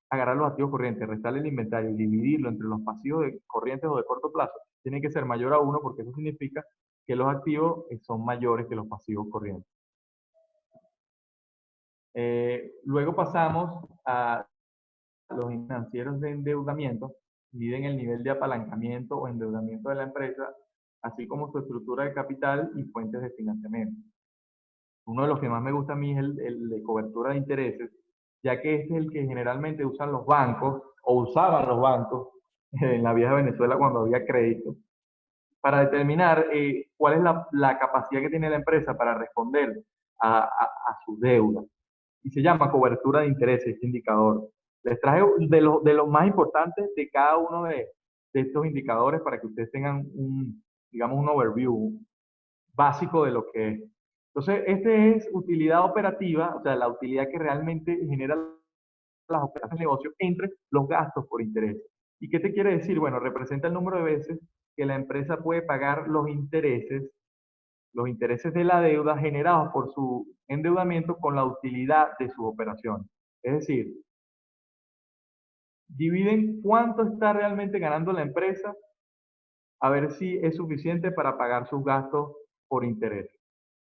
agarrar los activos corrientes, restarle el inventario y dividirlo entre los pasivos corrientes o de corto plazo, tiene que ser mayor a 1 porque eso significa que los activos son mayores que los pasivos corrientes. Luego pasamos a los financieros de endeudamiento, miden el nivel de apalancamiento o endeudamiento de la empresa, así como su estructura de capital y fuentes de financiamiento. Uno de los que más me gusta a mí es el de cobertura de intereses, ya que este es el que generalmente usan los bancos, o usaban los bancos en la vieja Venezuela cuando había crédito, para determinar cuál es la capacidad que tiene la empresa para responder a sus deudas. Y se llama cobertura de intereses, este indicador. Les traje de los más importantes de cada uno de estos indicadores para que ustedes tengan digamos, un overview básico de lo que es. Entonces, este es utilidad operativa, o sea, la utilidad que realmente genera las operaciones de negocio entre los gastos por interés. ¿Y qué te quiere decir? Bueno, representa el número de veces que la empresa puede pagar los intereses de la deuda generados por su endeudamiento con la utilidad de sus operaciones. Es decir, dividen cuánto está realmente ganando la empresa a ver si es suficiente para pagar sus gastos por interés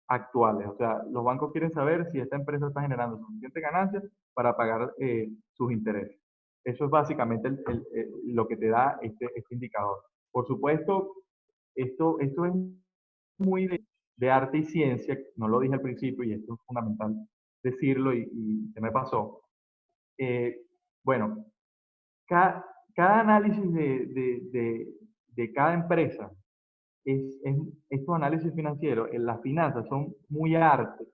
actuales. O sea, los bancos quieren saber si esta empresa está generando suficiente ganancia para pagar sus intereses. Eso es básicamente lo que te da este indicador. Por supuesto, esto es muy de arte y ciencia, no lo dije al principio y esto es fundamental decirlo y se me pasó. Bueno, cada análisis de cada empresa, estos análisis financieros, en las finanzas son muy arte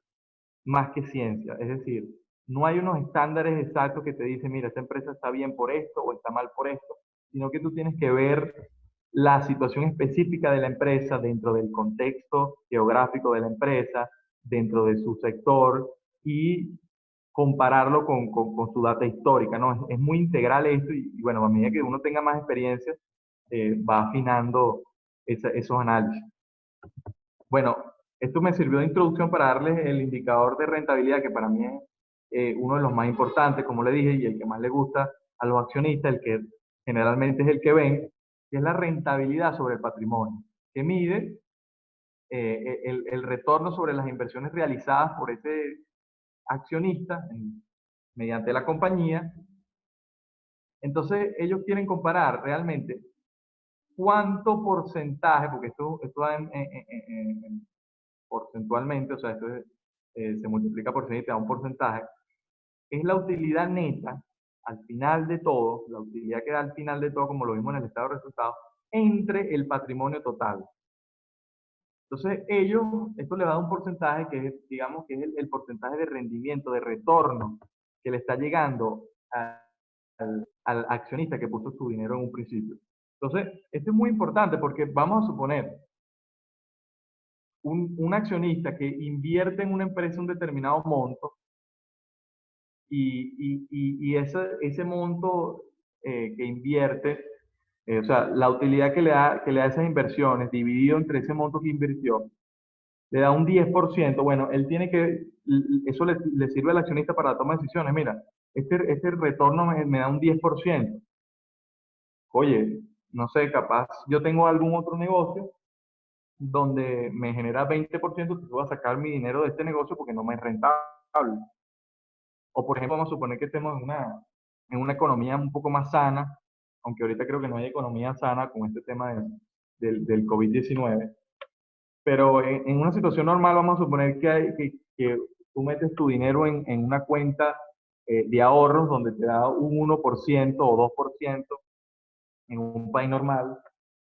más que ciencia. Es decir, no hay unos estándares exactos que te dicen, mira, esta empresa está bien por esto o está mal por esto, sino que tú tienes que ver la situación específica de la empresa dentro del contexto geográfico de la empresa, dentro de su sector y compararlo con su data histórica, ¿no? Es muy integral esto y, bueno, a medida que uno tenga más experiencia, va afinando esos análisis. Bueno, esto me sirvió de introducción para darles el indicador de rentabilidad, que para mí es uno de los más importantes, como le dije, y el que más le gusta a los accionistas, el que generalmente es el que ven, que es la rentabilidad sobre el patrimonio, que mide el retorno sobre las inversiones realizadas por ese accionista mediante la compañía. Entonces, ellos quieren comparar realmente cuánto porcentaje, porque esto va porcentualmente, o sea, esto se multiplica por 100 y te da un porcentaje, es la utilidad neta al final de todo, la utilidad que da al final de todo, como lo vimos en el estado de resultados, entre el patrimonio total. Entonces, esto le va a dar un porcentaje que es, digamos, que es el porcentaje de rendimiento, de retorno que le está llegando al accionista que puso su dinero en un principio. Entonces, esto es muy importante porque vamos a suponer un accionista que invierte en una empresa un determinado monto y ese monto que invierte, o sea, la utilidad que le da esas inversiones dividido entre ese monto que invirtió, le da un 10%. Bueno, él tiene que, eso le sirve al accionista para la toma de decisiones. Mira, este retorno me da un 10%. Oye, no sé, capaz yo tengo algún otro negocio donde me genera 20%, que voy a sacar mi dinero de este negocio porque no me es rentable. O por ejemplo, vamos a suponer que estemos en una economía un poco más sana, aunque ahorita creo que no hay economía sana con este tema del COVID-19. Pero en una situación normal vamos a suponer que tú metes tu dinero en una cuenta de ahorros donde te da un 1% o 2% en un país normal,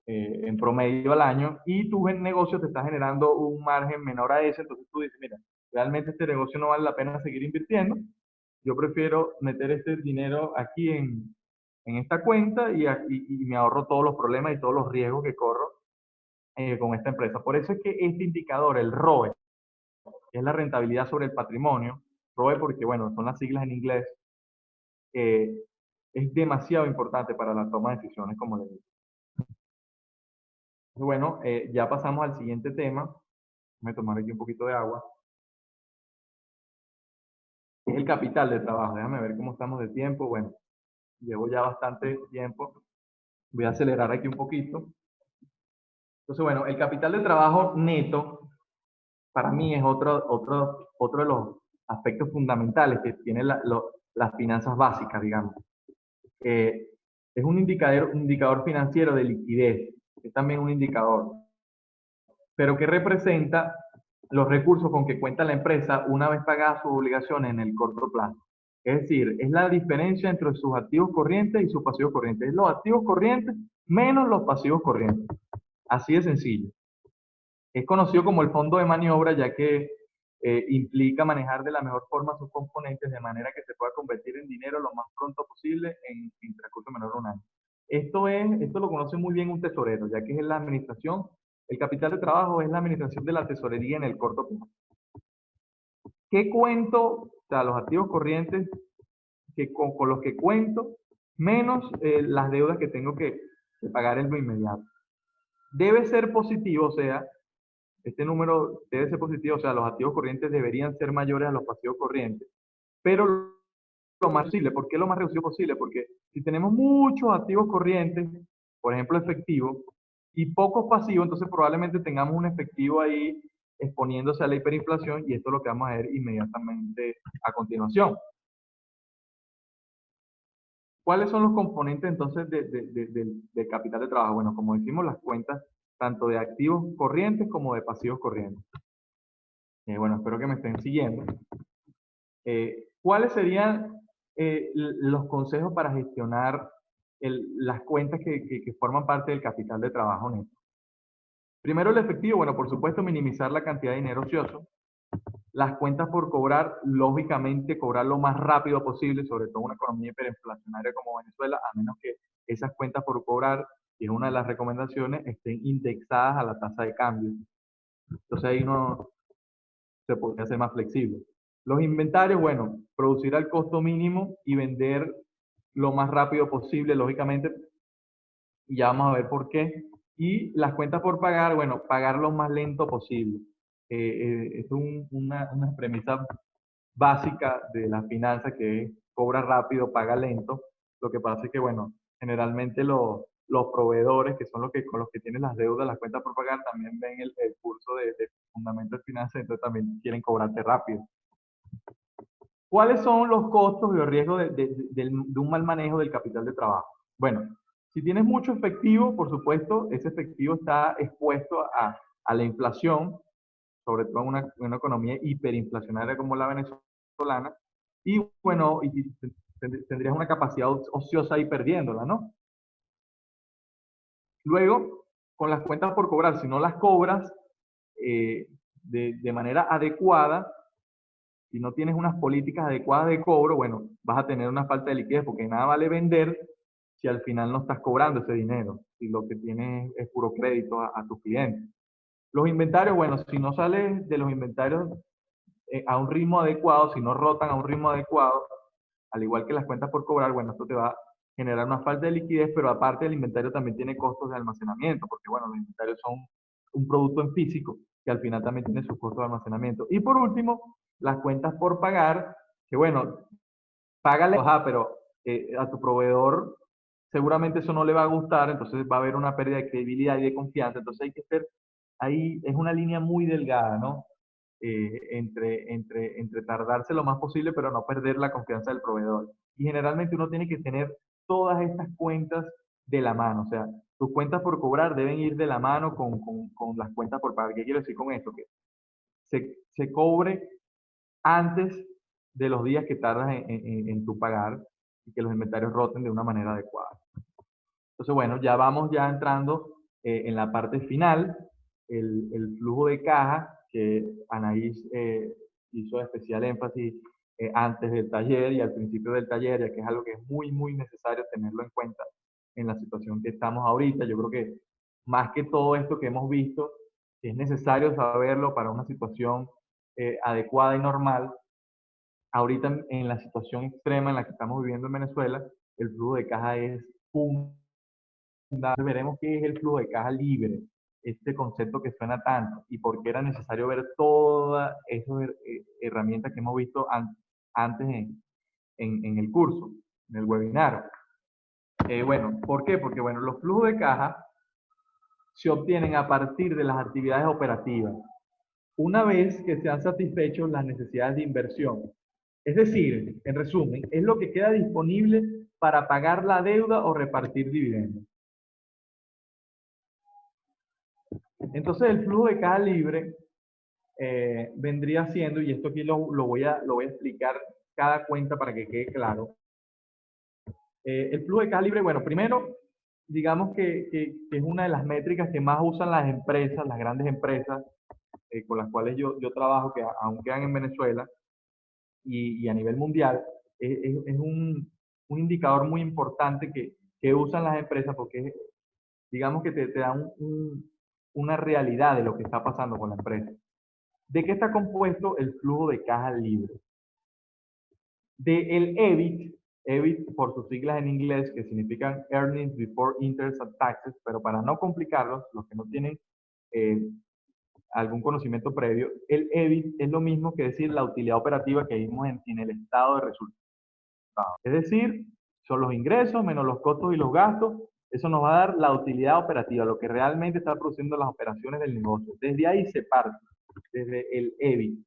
en promedio al año, y tu negocio te está generando un margen menor a ese, entonces tú dices, mira, realmente este negocio no vale la pena seguir invirtiendo, yo prefiero meter este dinero aquí en esta cuenta y me ahorro todos los problemas y todos los riesgos que corro con esta empresa. Por eso es que este indicador, el ROE, es la rentabilidad sobre el patrimonio. ROE porque, bueno, son las siglas en inglés. eh, es demasiado importante para la toma de decisiones, como les digo. Bueno, ya pasamos al siguiente tema. Voy a tomar aquí un poquito de agua. Es el capital de trabajo. Déjame ver cómo estamos de tiempo. Bueno, llevo ya bastante tiempo. Voy a acelerar aquí un poquito. Entonces, bueno, el capital de trabajo neto para mí es otro de los aspectos fundamentales que tienen las finanzas básicas, digamos. Eh, es un indicador financiero de liquidez, es también un indicador, pero que representa los recursos con que cuenta la empresa una vez pagadas sus obligaciones en el corto plazo. Es decir, es la diferencia entre sus activos corrientes y sus pasivos corrientes. Es los activos corrientes menos los pasivos corrientes. Así de sencillo. Es conocido como el fondo de maniobra, ya que implica manejar de la mejor forma sus componentes de manera que se pueda convertir en dinero lo más pronto posible en transcurso menor de un año. Esto lo conoce muy bien un tesorero, ya que es la administración, el capital de trabajo es la administración de la tesorería en el corto plazo. ¿Qué cuento? O sea, los activos corrientes que con los que cuento, menos las deudas que tengo que pagar en lo inmediato. Debe ser positivo, o sea, este número debe ser positivo, o sea, los activos corrientes deberían ser mayores a los pasivos corrientes, pero lo más posible. ¿Por qué lo más reducido posible? Porque si tenemos muchos activos corrientes, por ejemplo efectivo, y pocos pasivos, entonces probablemente tengamos un efectivo ahí exponiéndose a la hiperinflación y esto es lo que vamos a ver inmediatamente a continuación. ¿Cuáles son los componentes entonces del capital de trabajo? Bueno, como decimos, las cuentas tanto de activos corrientes como de pasivos corrientes. Bueno, espero que me estén siguiendo. ¿Cuáles serían los consejos para gestionar las cuentas que forman parte del capital de trabajo neto? Primero, el efectivo. Bueno, por supuesto, minimizar la cantidad de dinero ocioso. Las cuentas por cobrar, lógicamente, cobrar lo más rápido posible, sobre todo en una economía hiperinflacionaria como Venezuela, a menos que esas cuentas por cobrar, que es una de las recomendaciones, estén indexadas a la tasa de cambio. Entonces ahí no se podría hacer más flexible. Los inventarios, bueno, producir al costo mínimo y vender lo más rápido posible, lógicamente, y ya vamos a ver por qué. Y las cuentas por pagar, bueno, pagar lo más lento posible. Es una premisa básica de la finanza que es cobra rápido, paga lento. Lo que pasa es que, bueno, generalmente los proveedores, que son con los que tienen las deudas, las cuentas por pagar, también ven el curso de fundamentos de finanzas, entonces también quieren cobrarte rápido. ¿Cuáles son los costos y los riesgos de un mal manejo del capital de trabajo? Bueno, si tienes mucho efectivo, por supuesto, ese efectivo está expuesto a la inflación, sobre todo en una economía hiperinflacionaria como la venezolana, y bueno, tendrías una capacidad ociosa ahí perdiéndola, ¿no? Luego, con las cuentas por cobrar, si no las cobras de manera adecuada, si no tienes unas políticas adecuadas de cobro, bueno, vas a tener una falta de liquidez porque nada vale vender si al final no estás cobrando ese dinero, si lo que tienes es puro crédito a tus clientes. Los inventarios, bueno, si no sales de los inventarios a un ritmo adecuado, si no rotan a un ritmo adecuado, al igual que las cuentas por cobrar, bueno, esto te va a generar una falta de liquidez, pero aparte el inventario también tiene costos de almacenamiento, porque bueno, los inventarios son un producto en físico que al final también tiene sus costos de almacenamiento. Y por último, las cuentas por pagar, que bueno, págale, pero a tu proveedor seguramente eso no le va a gustar, entonces va a haber una pérdida de credibilidad y de confianza, entonces hay que ser, ahí es una línea muy delgada, ¿no? Entre tardarse lo más posible, pero no perder la confianza del proveedor. Y generalmente uno tiene que tener todas estas cuentas de la mano, o sea, tus cuentas por cobrar deben ir de la mano con las cuentas por pagar. ¿Qué quiero decir con esto? Que se cobre antes de los días que tardas en tu pagar y que los inventarios roten de una manera adecuada. Entonces, bueno, ya vamos ya entrando en la parte final, el flujo de caja, que Anaís hizo especial énfasis antes del taller y al principio del taller, ya que es algo que es muy, muy necesario tenerlo en cuenta en la situación que estamos ahorita. Yo creo que más que todo esto que hemos visto, es necesario saberlo para una situación adecuada y normal. Ahorita en la situación extrema en la que estamos viviendo en Venezuela, el flujo de caja es fundamental. Veremos qué es el flujo de caja libre, este concepto que suena tanto y por qué era necesario ver todas esas herramientas que hemos visto antes en el curso, en el webinar. Bueno, ¿por qué? Porque bueno, los flujos de caja se obtienen a partir de las actividades operativas, una vez que se han satisfecho las necesidades de inversión. Es decir, en resumen, es lo que queda disponible para pagar la deuda o repartir dividendos. Entonces, el flujo de caja libre vendría siendo, y esto aquí lo voy a explicar cada cuenta para que quede claro. El flujo de caja libre, bueno, primero, digamos que es una de las métricas que más usan las empresas, las grandes empresas con las cuales yo trabajo, que aún quedan en Venezuela y a nivel mundial, es un indicador muy importante que usan las empresas porque digamos que te da una realidad de lo que está pasando con la empresa. ¿De qué está compuesto el flujo de caja libre? El EBIT, EBIT por sus siglas en inglés, que significan Earnings Before Interest and Taxes, pero para no complicarlos, los que no tienen algún conocimiento previo, el EBIT es lo mismo que decir la utilidad operativa que vimos en el estado de resultados. Es decir, son los ingresos menos los costos y los gastos. Eso nos va a dar la utilidad operativa, lo que realmente está produciendo las operaciones del negocio. Desde ahí se parte, desde el EBIT.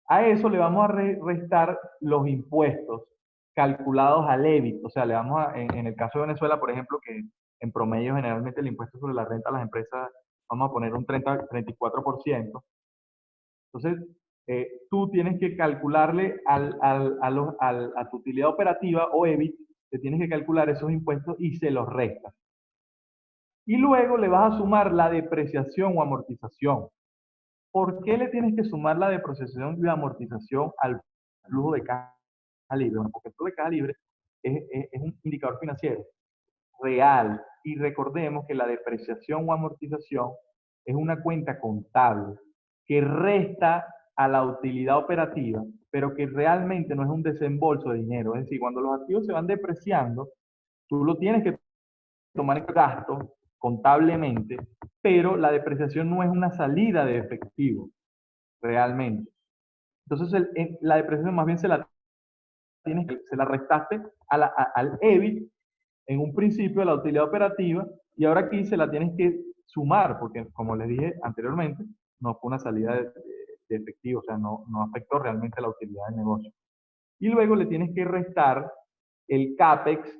A eso le vamos a restar los impuestos calculados al EBIT. O sea, le vamos en el caso de Venezuela, por ejemplo, que en promedio generalmente el impuesto sobre la renta a las empresas, vamos a poner un 34%. Entonces, tú tienes que calcularle a tu utilidad operativa o EBIT, te tienes que calcular esos impuestos y se los restas. Y luego le vas a sumar la depreciación o amortización. ¿Por qué le tienes que sumar la depreciación y la amortización al flujo de caja libre? Bueno, porque el flujo de caja libre es un indicador financiero real. Y recordemos que la depreciación o amortización es una cuenta contable que resta a la utilidad operativa, pero que realmente no es un desembolso de dinero. Es decir, cuando los activos se van depreciando, tú lo tienes que tomar en gasto contablemente, pero la depreciación no es una salida de efectivo, realmente. Entonces, la depreciación más bien se la restaste al EBIT en un principio de la utilidad operativa y ahora aquí se la tienes que sumar, porque como les dije anteriormente, no fue una salida de efectivo, o sea, no afectó realmente la utilidad del negocio. Y luego le tienes que restar el CAPEX,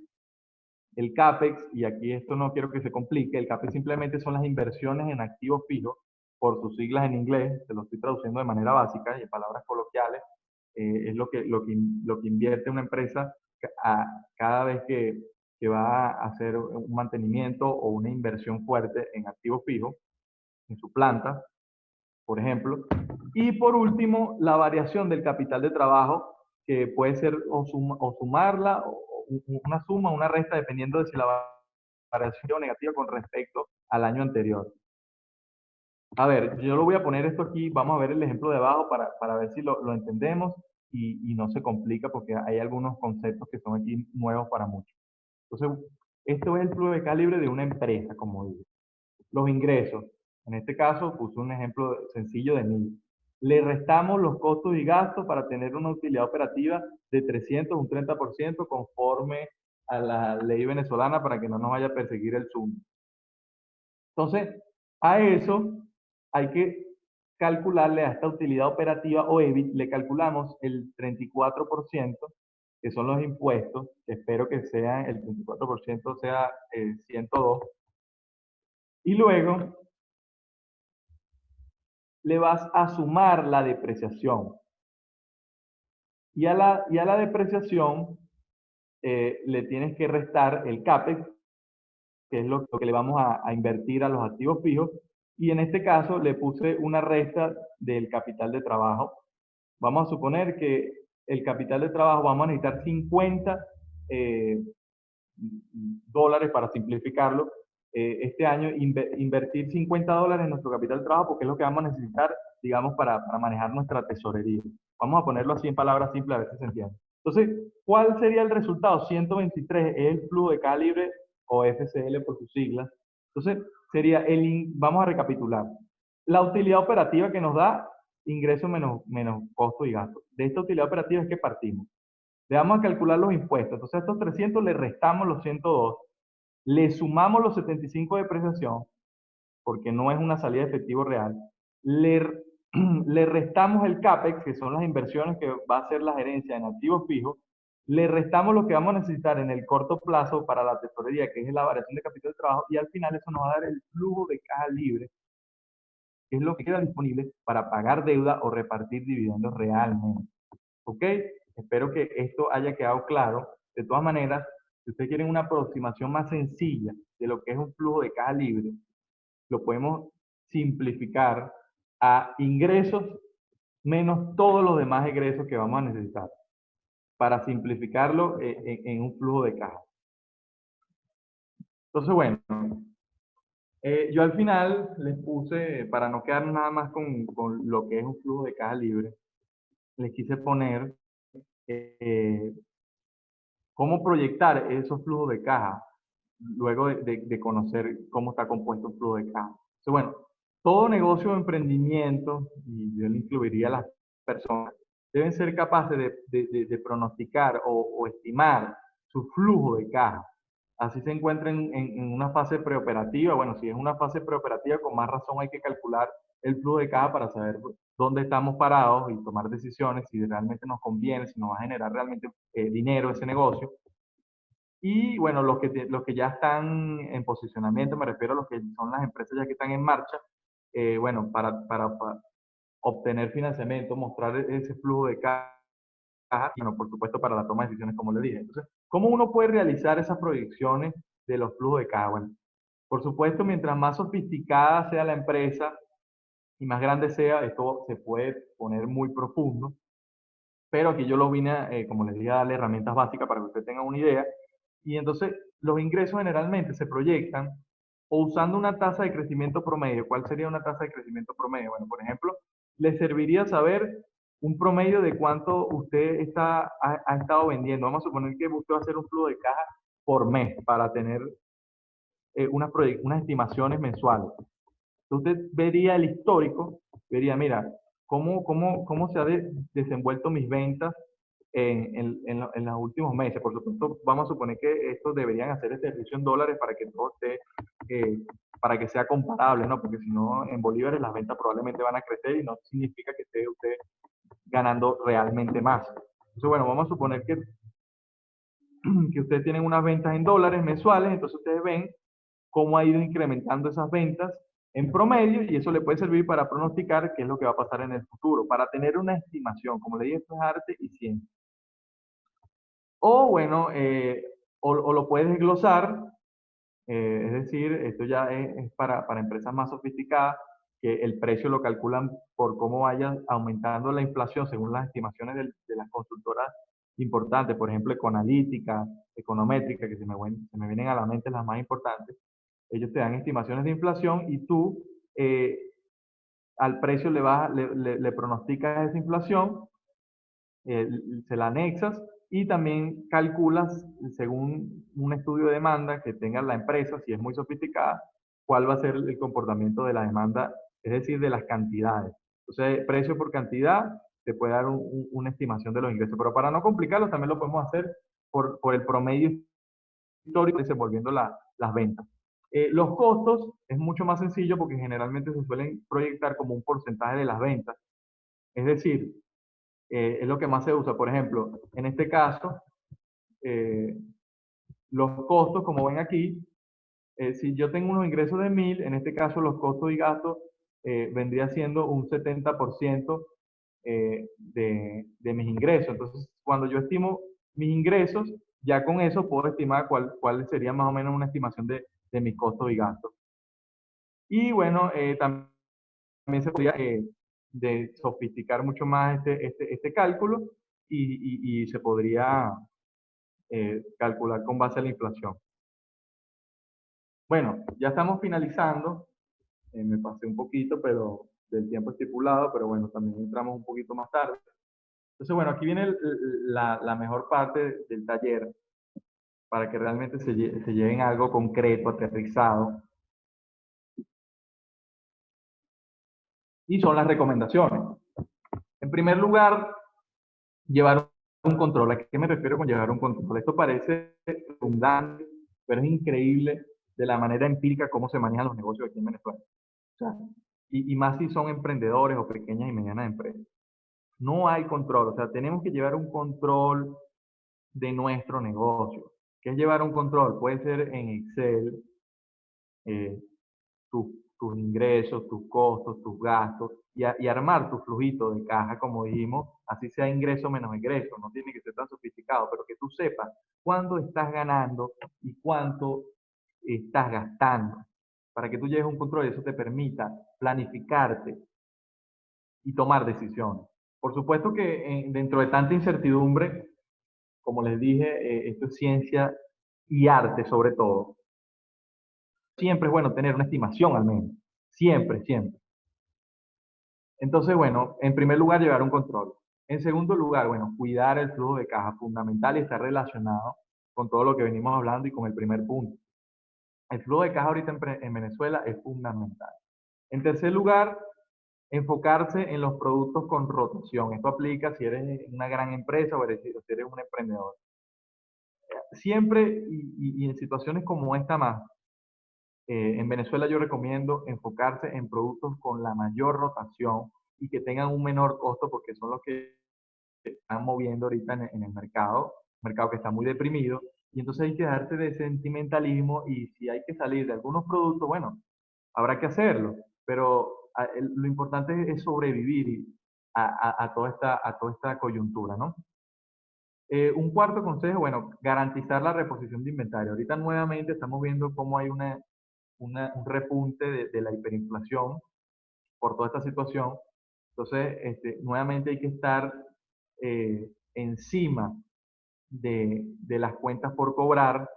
y aquí esto no quiero que se complique, el CAPEX simplemente son las inversiones en activos fijos, por sus siglas en inglés, te lo estoy traduciendo de manera básica y en palabras coloquiales, es lo que invierte una empresa cada vez que va a hacer un mantenimiento o una inversión fuerte en activos fijos, en su planta, por ejemplo. Y por último, la variación del capital de trabajo, que puede ser o sumarla, o una suma, una resta, dependiendo de si la variación negativa con respecto al año anterior. A ver, yo lo voy a poner esto aquí, vamos a ver el ejemplo de abajo para ver si lo entendemos y no se complica porque hay algunos conceptos que son aquí nuevos para muchos. Entonces, esto es el flujo de caja libre de una empresa, como digo. Los ingresos. En este caso, puse un ejemplo sencillo de 1000. Le restamos los costos y gastos para tener una utilidad operativa de 300, un 30% conforme a la ley venezolana para que no nos vaya a perseguir el Zoom. Entonces, a eso hay que calcularle a esta utilidad operativa o EBIT, le calculamos el 34%, que son los impuestos, que espero que sea el 34% sea 102. Y luego le vas a sumar la depreciación. Y a la depreciación le tienes que restar el CAPEX, que es lo que le vamos a invertir a los activos fijos. Y en este caso le puse una resta del capital de trabajo. Vamos a suponer que el capital de trabajo vamos a necesitar 50 dólares para simplificarlo. Este año invertir 50 dólares en nuestro capital de trabajo porque es lo que vamos a necesitar digamos, para manejar nuestra tesorería. Vamos a ponerlo así en palabras simples a ver si se entiende. Entonces, ¿cuál sería el resultado? 123 es el flujo de caja libre o FCL por sus siglas. Entonces, sería vamos a recapitular. La utilidad operativa que nos da ingreso menos costo y gasto. De esta utilidad operativa es que partimos. Le vamos a calcular los impuestos. Entonces, a estos 300 le restamos los 102, le sumamos los 75 de depreciación, porque no es una salida de efectivo real, le restamos el CAPEX, que son las inversiones que va a hacer la gerencia en activos fijos, le restamos lo que vamos a necesitar en el corto plazo para la tesorería, que es la variación de capital de trabajo, y al final eso nos va a dar el flujo de caja libre, que es lo que queda disponible para pagar deuda o repartir dividendos realmente. ¿Ok? Espero que esto haya quedado claro. De todas maneras, si ustedes quieren una aproximación más sencilla de lo que es un flujo de caja libre, lo podemos simplificar a ingresos menos todos los demás ingresos que vamos a necesitar para simplificarlo en un flujo de caja. Entonces, bueno, yo al final les puse, para no quedar nada más con lo que es un flujo de caja libre, les quise poner eh, cómo proyectar esos flujos de caja luego de conocer cómo está compuesto un flujo de caja. Entonces, bueno, todo negocio o emprendimiento, y yo le incluiría a las personas, deben ser capaces de pronosticar o estimar su flujo de caja. Así se encuentren en una fase preoperativa. Bueno, si es una fase preoperativa, con más razón hay que calcular el flujo de caja para saber dónde estamos parados y tomar decisiones si realmente nos conviene, si nos va a generar realmente dinero ese negocio. Y bueno, los que ya están en posicionamiento, me refiero a los que son las empresas ya que están en marcha, bueno, para obtener financiamiento, mostrar ese flujo de caja, y bueno, por supuesto para la toma de decisiones, como le dije. Entonces, ¿cómo uno puede realizar esas proyecciones de los flujos de caja? Bueno, por supuesto, mientras más sofisticada sea la empresa y más grande sea, esto se puede poner muy profundo, pero aquí yo lo vine, como les dije, a darle herramientas básicas para que usted tenga una idea. Y entonces, los ingresos generalmente se proyectan o usando una tasa de crecimiento promedio. ¿Cuál sería una tasa de crecimiento promedio? Bueno, por ejemplo, le serviría saber un promedio de cuánto usted ha estado vendiendo. Vamos a suponer que usted va a hacer un flujo de caja por mes para tener unas estimaciones mensuales. Usted vería el histórico, vería, mira, cómo se ha desenvuelto mis ventas en los últimos meses. Por supuesto, vamos a suponer que estos deberían hacer este ejercicio en dólares para que todo esté, para que sea comparable, ¿no? Porque si no, en bolívares las ventas probablemente van a crecer y no significa que esté usted ganando realmente más. Entonces, bueno, vamos a suponer que ustedes tienen unas ventas en dólares mensuales, entonces ustedes ven cómo ha ido incrementando esas ventas en promedio y eso le puede servir para pronosticar qué es lo que va a pasar en el futuro, para tener una estimación. Como le dije, esto es arte y ciencia. O bueno, o lo puedes desglosar, es decir, esto ya es para empresas más sofisticadas, que el precio lo calculan por cómo vaya aumentando la inflación según las estimaciones de las consultoras importantes, por ejemplo, Econalítica, Econométrica, que se me vienen a la mente las más importantes. Ellos te dan estimaciones de inflación y tú al precio le pronosticas esa inflación, se la anexas y también calculas, según un estudio de demanda que tenga la empresa, si es muy sofisticada, cuál va a ser el comportamiento de la demanda, es decir, de las cantidades. Entonces, precio por cantidad te puede dar una estimación de los ingresos, pero para no complicarlo, también lo podemos hacer por el promedio histórico desenvolviendo las ventas. Los costos es mucho más sencillo porque generalmente se suelen proyectar como un porcentaje de las ventas. Es decir, es lo que más se usa. Por ejemplo, en este caso, eh, los costos, como ven aquí, si yo tengo unos ingresos de 1000, en este caso los costos y gastos vendría siendo un 70% de mis ingresos. Entonces, cuando yo estimo mis ingresos, ya con eso puedo estimar cuál sería más o menos una estimación de mis costos y gastos. Y bueno, también se podría de sofisticar mucho más este cálculo y se podría calcular con base a la inflación. Bueno, ya estamos finalizando. Me pasé un poquito, pero del tiempo estipulado, pero bueno, también entramos un poquito más tarde. Entonces, bueno, aquí viene la mejor parte del taller para que realmente se lleven a algo concreto, aterrizado, y son las recomendaciones. En primer lugar, llevar un control. ¿A qué me refiero con llevar un control? Esto parece redundante, pero es increíble de la manera empírica cómo se manejan los negocios aquí en Venezuela. O sea, y más si son emprendedores o pequeñas y medianas empresas. No hay control, o sea, tenemos que llevar un control de nuestro negocio. ¿Qué es llevar un control? Puede ser en Excel, eh, tus ingresos, tus costos, tus gastos y armar tu flujito de caja, como dijimos, así sea ingreso menos ingreso, no tiene que ser tan sofisticado, pero que tú sepas cuándo estás ganando y cuánto estás gastando, para que tú lleves un control y eso te permita planificarte y tomar decisiones. Por supuesto que dentro de tanta incertidumbre, como les dije, esto es ciencia y arte sobre todo. Siempre es bueno tener una estimación al menos. Siempre, siempre. Entonces, bueno, en primer lugar, llevar un control. En segundo lugar, bueno, cuidar el flujo de caja, fundamental y está relacionado con todo lo que venimos hablando y con el primer punto. El flujo de caja ahorita en Venezuela es fundamental. En tercer lugar, enfocarse en los productos con rotación. Esto aplica si eres una gran empresa o si eres un emprendedor. Siempre y en situaciones como esta más, en Venezuela yo recomiendo enfocarse en productos con la mayor rotación y que tengan un menor costo porque son los que están moviendo ahorita en el mercado, un mercado que está muy deprimido. Y entonces hay que dejarse de sentimentalismo y si hay que salir de algunos productos, bueno, habrá que hacerlo. Pero lo importante es sobrevivir a toda esta coyuntura, ¿no? Un cuarto consejo, bueno, garantizar la reposición de inventario. Ahorita nuevamente estamos viendo cómo hay un repunte de la hiperinflación por toda esta situación. Entonces, nuevamente hay que estar encima de las cuentas por cobrar,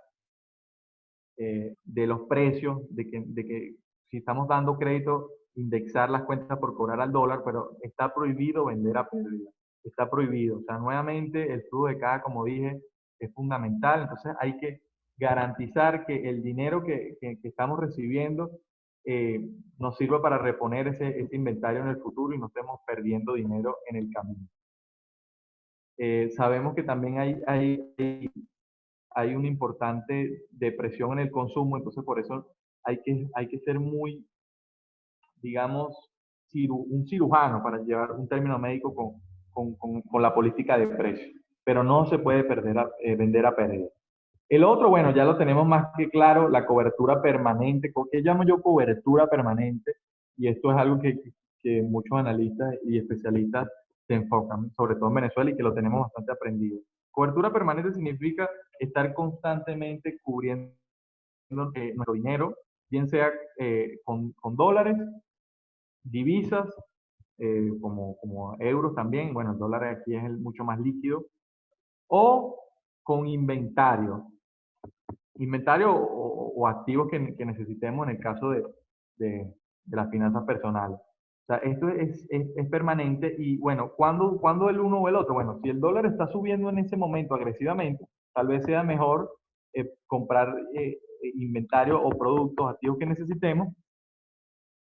de los precios, de que si estamos dando crédito, indexar las cuentas por cobrar al dólar, pero está prohibido vender a pérdida. Está prohibido. O sea, nuevamente el flujo de caja, como dije, es fundamental. Entonces hay que garantizar que el dinero que estamos recibiendo nos sirva para reponer ese inventario en el futuro y no estemos perdiendo dinero en el camino. Sabemos que también hay una importante depresión en el consumo, entonces por eso hay que ser muy, digamos, un cirujano para llevar un término médico con la política de precios, pero no se puede vender a pérdida. El otro, bueno, ya lo tenemos más que claro, la cobertura permanente. ¿Qué llamo yo cobertura permanente? Y esto es algo que muchos analistas y especialistas se enfocan, sobre todo en Venezuela, y que lo tenemos bastante aprendido. Cobertura permanente significa estar constantemente cubriendo nuestro dinero, bien sea con dólares, divisas, como euros también, bueno, el dólar aquí es mucho más líquido, o con inventario o activos que necesitemos en el caso de las finanzas personales. O sea, esto es permanente y bueno, ¿cuándo el uno o el otro? Bueno, si el dólar está subiendo en ese momento agresivamente, tal vez sea mejor comprar inventario o productos, activos que necesitemos,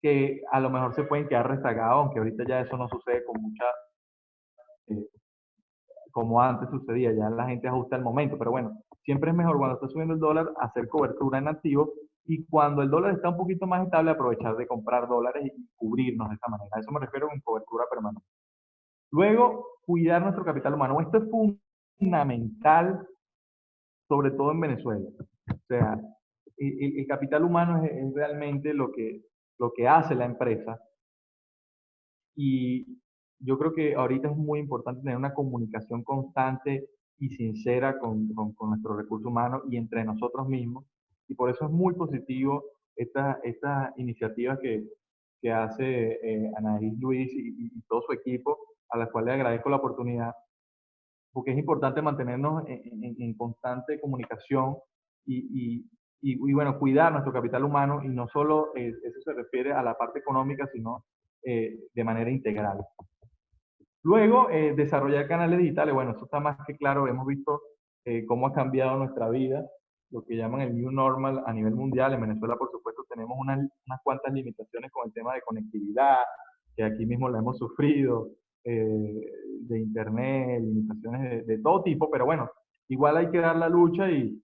que a lo mejor se pueden quedar rezagados, aunque ahorita ya eso no sucede con mucha, eh, como antes sucedía, ya la gente ajusta el momento, pero bueno, siempre es mejor cuando está subiendo el dólar hacer cobertura en activos y cuando el dólar está un poquito más estable aprovechar de comprar dólares y cubrirnos de esa manera. A eso me refiero con cobertura permanente. Luego, cuidar nuestro capital humano. Esto es fundamental, sobre todo en Venezuela. O sea, el capital humano es realmente lo que hace la empresa y yo creo que ahorita es muy importante tener una comunicación constante y sincera con nuestros recursos humanos y entre nosotros mismos. Y por eso es muy positivo esta iniciativa que hace Anaís Luis y todo su equipo, a la cual le agradezco la oportunidad, porque es importante mantenernos en constante comunicación y, bueno, cuidar nuestro capital humano y no solo eso se refiere a la parte económica, sino de manera integral. Luego, desarrollar canales digitales, bueno, eso está más que claro, hemos visto cómo ha cambiado nuestra vida, lo que llaman el new normal a nivel mundial. En Venezuela, por supuesto, tenemos unas cuantas limitaciones con el tema de conectividad, que aquí mismo la hemos sufrido, de internet, limitaciones de todo tipo, pero bueno, igual hay que dar la lucha y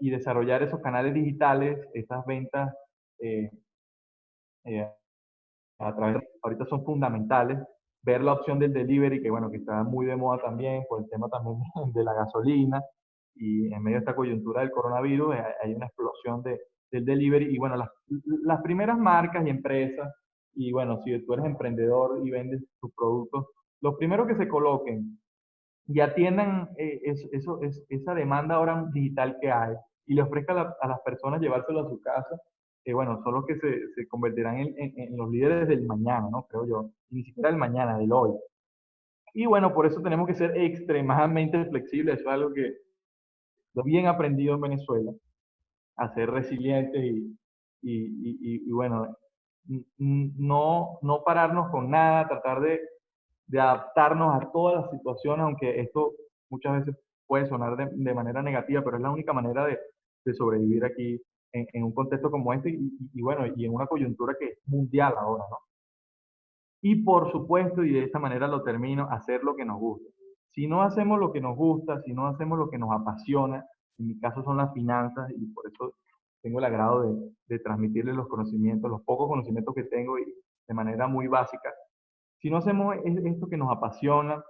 desarrollar esos canales digitales, esas ventas eh, eh, a través, ahorita son fundamentales. Ver la opción del delivery, que bueno, que está muy de moda también, por el tema también de la gasolina, y en medio de esta coyuntura del coronavirus hay una explosión del delivery, y bueno, las primeras marcas y empresas, y bueno, si tú eres emprendedor y vendes tus productos, los primeros que se coloquen y atiendan esa demanda ahora digital que hay y le ofrezcan a las personas llevárselo a su casa, bueno, son los que se convertirán en los líderes del mañana, ¿no? Creo yo. Y ni siquiera del mañana, del hoy. Y bueno, por eso tenemos que ser extremadamente flexibles. Eso es algo que lo bien aprendido en Venezuela, a ser resilientes y bueno, no pararnos con nada, tratar de adaptarnos a todas las situaciones, aunque esto muchas veces puede sonar de manera negativa, pero es la única manera de sobrevivir aquí en un contexto como este y bueno, y en una coyuntura que es mundial ahora, ¿no? Y por supuesto, y de esta manera lo termino, hacer lo que nos gusta. Si no hacemos lo que nos gusta, si no hacemos lo que nos apasiona, en mi caso son las finanzas y por eso tengo el agrado de transmitirles los conocimientos, los pocos conocimientos que tengo y de manera muy básica. Si no hacemos esto que nos apasiona,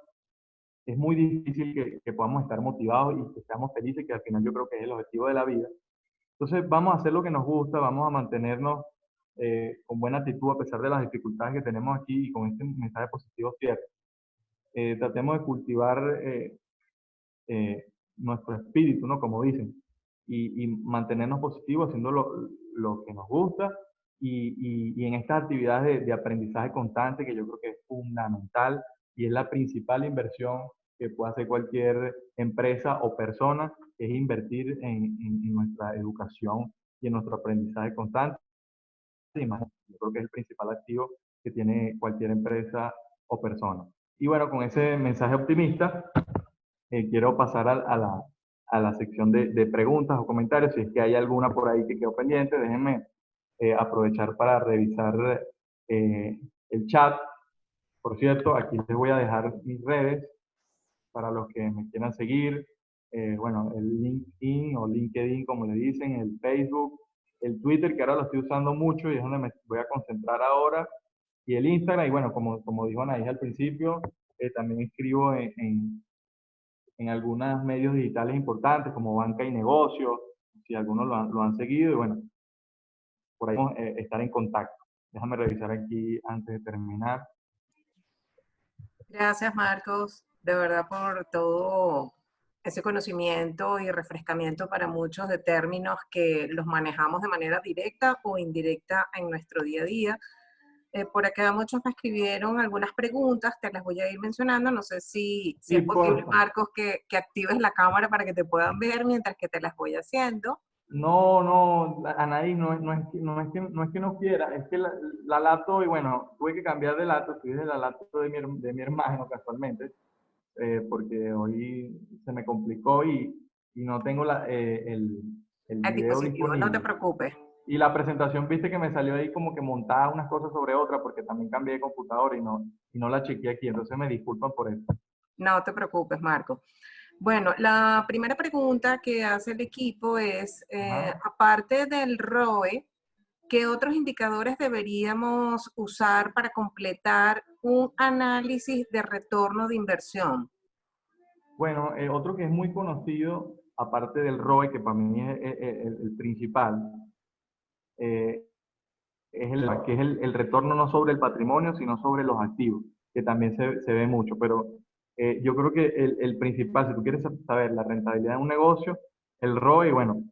es muy difícil que podamos estar motivados y que estemos felices, que al final yo creo que es el objetivo de la vida. Entonces vamos a hacer lo que nos gusta, vamos a mantenernos con buena actitud a pesar de las dificultades que tenemos aquí y con este mensaje positivo cierto. Tratemos de cultivar nuestro espíritu, ¿no? Como dicen, y mantenernos positivos haciendo lo que nos gusta y en estas actividades de aprendizaje constante que yo creo que es fundamental y es la principal inversión que puede hacer cualquier empresa o persona, es invertir en nuestra educación y en nuestro aprendizaje constante. Yo creo que es el principal activo que tiene cualquier empresa o persona. Y bueno, con ese mensaje optimista, quiero pasar a la sección de preguntas o comentarios. Si es que hay alguna por ahí que quedó pendiente, déjenme aprovechar para revisar eh, el chat. Por cierto, aquí les voy a dejar mis redes para los que me quieran seguir. Bueno, el LinkedIn o LinkedIn, como le dicen, el Facebook, el Twitter, que ahora lo estoy usando mucho y es donde me voy a concentrar ahora, y el Instagram. Y bueno, como dijo Anaís al principio, también escribo en algunos medios digitales importantes como Banca y Negocios, si algunos lo han seguido, y bueno, por ahí vamos a estar en contacto. Déjame revisar aquí antes de terminar. Gracias, Marcos, de verdad por todo ese conocimiento y refrescamiento para muchos de términos que los manejamos de manera directa o indirecta en nuestro día a día. Por acá muchos me escribieron algunas preguntas, te las voy a ir mencionando. No sé si Sí, es posible, porfa. Marcos, que actives la cámara para que te puedan ver mientras que te las voy haciendo. No, Anaí, no es que no quiera, es que la laptop, y bueno, tuve que cambiar de laptop, estoy de la laptop de mi hermano casualmente, porque hoy se me complicó y no tengo el El video dispositivo, no te disponible. preocupes. Y la presentación, viste que me salió ahí como que montada unas cosas sobre otras, porque también cambié de computadora y no la chequeé aquí, entonces me disculpan por eso. No te preocupes, Marco. Bueno, la primera pregunta que hace el equipo es, Ajá. aparte del ROE, ¿qué otros indicadores deberíamos usar para completar un análisis de retorno de inversión? Bueno, otro que es muy conocido, aparte del ROE, que para mí es el principal, eh, que es el retorno no sobre el patrimonio, sino sobre los activos, que también se ve mucho. Pero yo creo que el principal, si tú quieres saber la rentabilidad de un negocio, el ROE, bueno,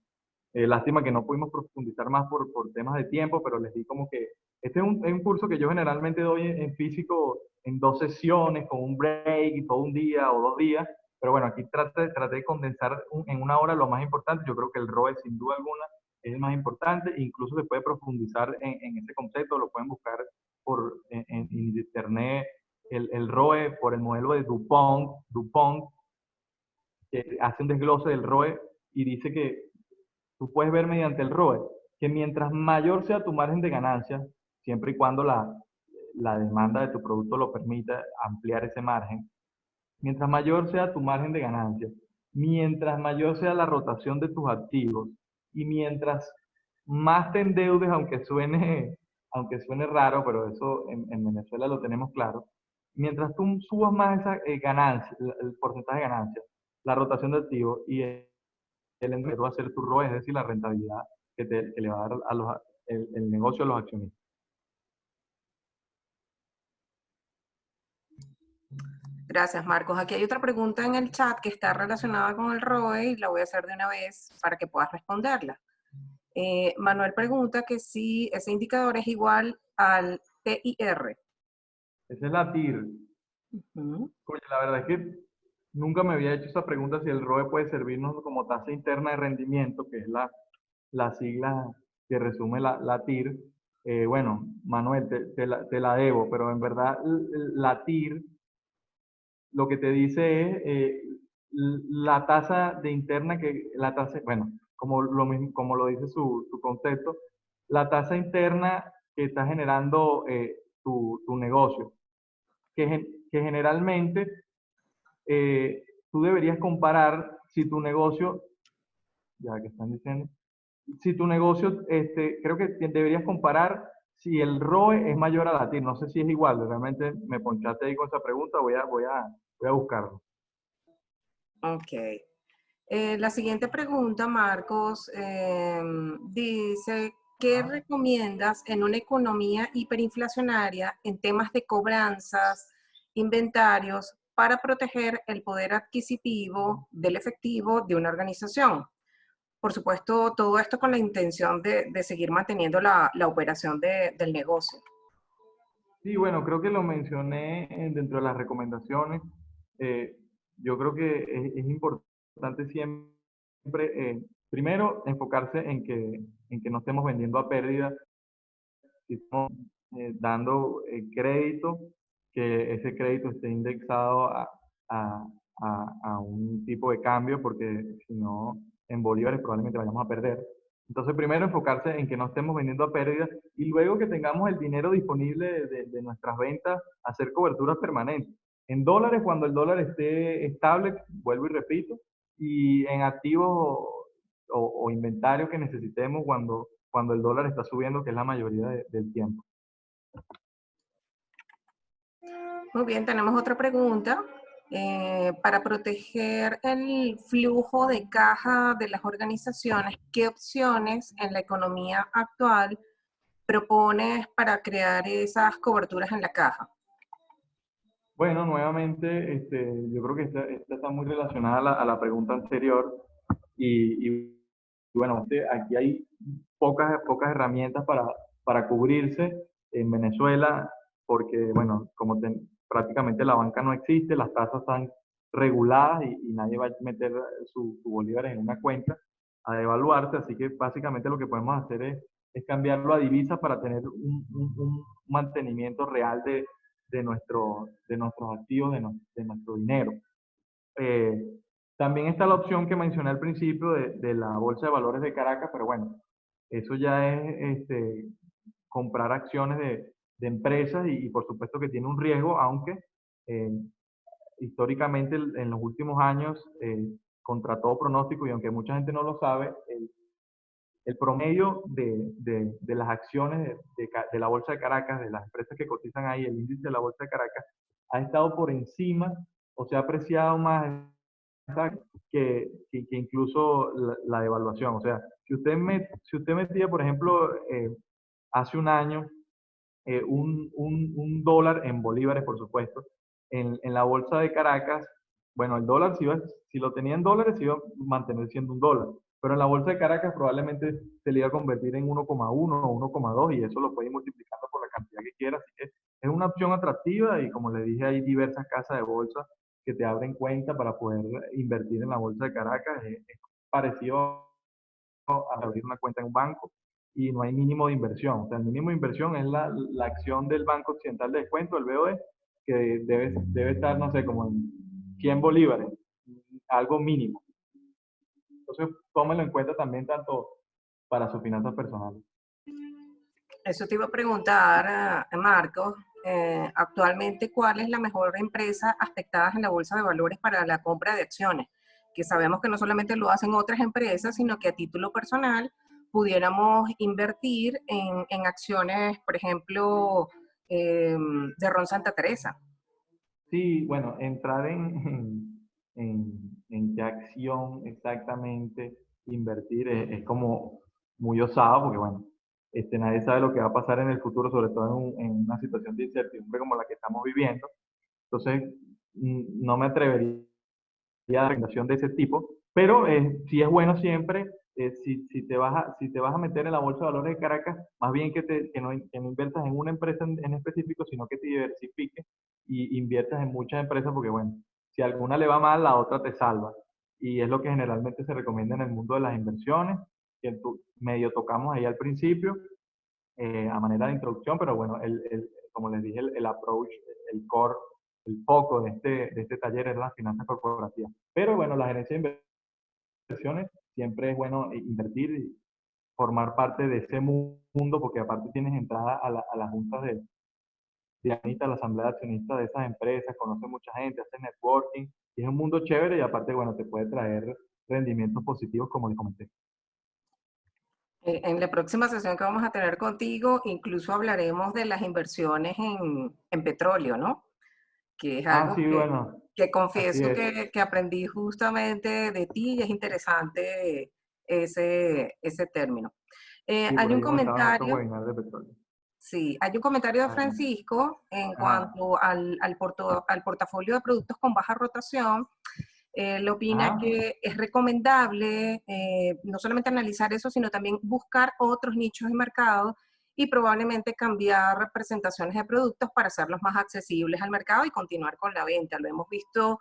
lástima que no pudimos profundizar más por temas de tiempo, pero les di como que este es un curso que yo generalmente doy en físico en 2 sesiones, con un break y todo un día o 2 días. Pero bueno, aquí traté de condensar en una hora lo más importante. Yo creo que el ROE, sin duda alguna, es el más importante. Incluso se puede profundizar en ese concepto, lo pueden buscar en internet el ROE por el modelo de DuPont, que hace un desglose del ROE y dice que tú puedes ver mediante el ROE que mientras mayor sea tu margen de ganancia, siempre y cuando la demanda de tu producto lo permita ampliar ese margen, mientras mayor sea tu margen de ganancia, mientras mayor sea la rotación de tus activos y mientras más te endeudes, aunque suene raro, pero eso en Venezuela lo tenemos claro, mientras tú subas más esa ganancia, el porcentaje de ganancia, la rotación de activos y el endeudamiento va a ser tu ROE, es decir, la rentabilidad que le va a dar el negocio a los accionistas. Gracias, Marcos. Aquí hay otra pregunta en el chat que está relacionada con el ROE y la voy a hacer de una vez para que puedas responderla. Manuel pregunta que si ese indicador es igual al TIR. Esa es la TIR. Oye, la verdad es que nunca me había hecho esa pregunta si el ROE puede servirnos como tasa interna de rendimiento, que es la sigla que resume la TIR. Bueno, Manuel, te la debo, pero en verdad la TIR lo que te dice es la tasa de interna bueno, como lo dice su concepto, la tasa interna que está generando tu negocio, que generalmente tú deberías comparar si tu negocio, ya que están diciendo, si tu negocio, creo que deberías comparar si el ROE es mayor a la TIR. No sé si es igual, realmente me ponchaste ahí con esa pregunta, voy a buscarlo. Ok. La siguiente pregunta, Marcos, dice, ¿qué recomiendas en una economía hiperinflacionaria en temas de cobranzas, inventarios, para proteger el poder adquisitivo del efectivo de una organización? Por supuesto, todo esto con la intención de seguir manteniendo la operación del negocio. Sí, bueno, creo que lo mencioné dentro de las recomendaciones. Yo creo que es importante siempre, primero, enfocarse en que no estemos vendiendo a pérdida, si estamos dando crédito, que ese crédito esté indexado a, a un tipo de cambio, porque si no, en bolívares probablemente vayamos a perder. Entonces, primero enfocarse en que no estemos vendiendo a pérdida y luego que tengamos el dinero disponible de nuestras ventas, hacer coberturas permanentes. En dólares, cuando el dólar esté estable, vuelvo y repito, y en activos o inventario que necesitemos cuando el dólar está subiendo, que es la mayoría del tiempo. Muy bien, tenemos otra pregunta. Para proteger el flujo de caja de las organizaciones, ¿qué opciones en la economía actual propones para crear esas coberturas en la caja? Bueno, nuevamente, yo creo que esta está muy relacionada a la pregunta anterior y bueno, aquí hay pocas herramientas para cubrirse en Venezuela porque, bueno, prácticamente la banca no existe, las tasas están reguladas y nadie va a meter su bolívares en una cuenta a devaluarse, así que básicamente lo que podemos hacer es cambiarlo a divisas para tener un mantenimiento real de nuestros activos, de nuestro dinero. Eh, También está la opción que mencioné al principio de la Bolsa de Valores de Caracas, pero bueno, eso ya es comprar acciones de empresas y por supuesto que tiene un riesgo, aunque eh, históricamente en los últimos años, contra todo pronóstico y aunque mucha gente no lo sabe, el promedio de las acciones de la Bolsa de Caracas, de las empresas que cotizan ahí, el índice de la Bolsa de Caracas, ha estado por encima o se ha apreciado más que incluso la devaluación. O sea, si usted metía, por ejemplo, hace un año, un dólar en bolívares, por supuesto, en la bolsa de Caracas, bueno, el dólar, si lo tenía en dólares, se iba a mantener siendo un dólar. Pero en la bolsa de Caracas probablemente se le iba a convertir en 1,1 o 1,2 y eso lo puede ir multiplicando por la cantidad que quiera. Así que es una opción atractiva y como le dije, hay diversas casas de bolsa que te abren cuenta para poder invertir en la bolsa de Caracas. Es parecido a abrir una cuenta en un banco y no hay mínimo de inversión. O sea, el mínimo de inversión es la acción del Banco Occidental de Descuento, el BOD, que debe estar, no sé, como en 100 bolívares, algo mínimo. Entonces, tómenlo en cuenta también tanto para sus finanzas personales. Eso te iba a preguntar, Marcos, actualmente, ¿cuál es la mejor empresa aspectada en la bolsa de valores para la compra de acciones? Que sabemos que no solamente lo hacen otras empresas, sino que a título personal pudiéramos invertir en acciones, por ejemplo, de Ron Santa Teresa. Sí, bueno, entrar en qué acción exactamente invertir es como muy osado, porque bueno, nadie sabe lo que va a pasar en el futuro, sobre todo en una situación de incertidumbre como la que estamos viviendo. Entonces, no me atrevería a dar recomendación de ese tipo, pero sí es bueno siempre, si te vas a meter en la Bolsa de Valores de Caracas, más bien que no inviertas en una empresa en específico, sino que te diversifiques y inviertas en muchas empresas, porque bueno, si a alguna le va mal, la otra te salva. Y es lo que generalmente se recomienda en el mundo de las inversiones, que medio tocamos ahí al principio, a manera de introducción, pero bueno, como les dije, el approach, el core, el foco de este taller es la finanza corporativa. Pero bueno, la gerencia de inversiones siempre es bueno invertir y formar parte de ese mundo, porque aparte tienes entrada a las juntas de accionistas, a la asamblea de accionistas de esas empresas, conoces mucha gente, haces networking, y es un mundo chévere y aparte, bueno, te puede traer rendimientos positivos, como les comenté. En la próxima sesión que vamos a tener contigo, incluso hablaremos de las inversiones en petróleo, ¿no? Que es Ah, algo sí, bueno, que así confieso es. que aprendí justamente de ti y es interesante ese término. Sí, Hay por un ahí hemos estado en otros comentario, webinars de petróleo. sí, hay un comentario de Adelante. Francisco en Ajá. cuanto al portafolio de productos con baja rotación. Él opina Ajá. que es recomendable no solamente analizar eso, sino también buscar otros nichos de mercado y probablemente cambiar representaciones de productos para hacerlos más accesibles al mercado y continuar con la venta. Lo hemos visto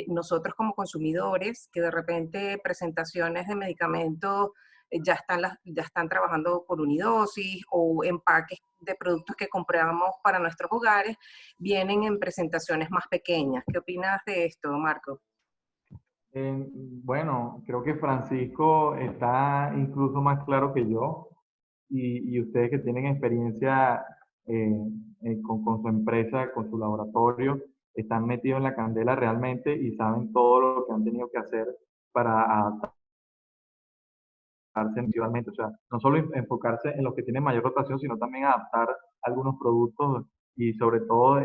nosotros como consumidores, que de repente presentaciones de medicamentos ya están trabajando por unidosis o empaques de productos que compramos para nuestros hogares vienen en presentaciones más pequeñas. ¿Qué opinas de esto, Marco? Bueno, creo que Francisco está incluso más claro que yo y ustedes que tienen experiencia eh, con su empresa, con su laboratorio, están metidos en la candela realmente y saben todo lo que han tenido que hacer para adaptarse individualmente. O sea, no solo enfocarse en los que tienen mayor rotación, sino también adaptar algunos productos y sobre todo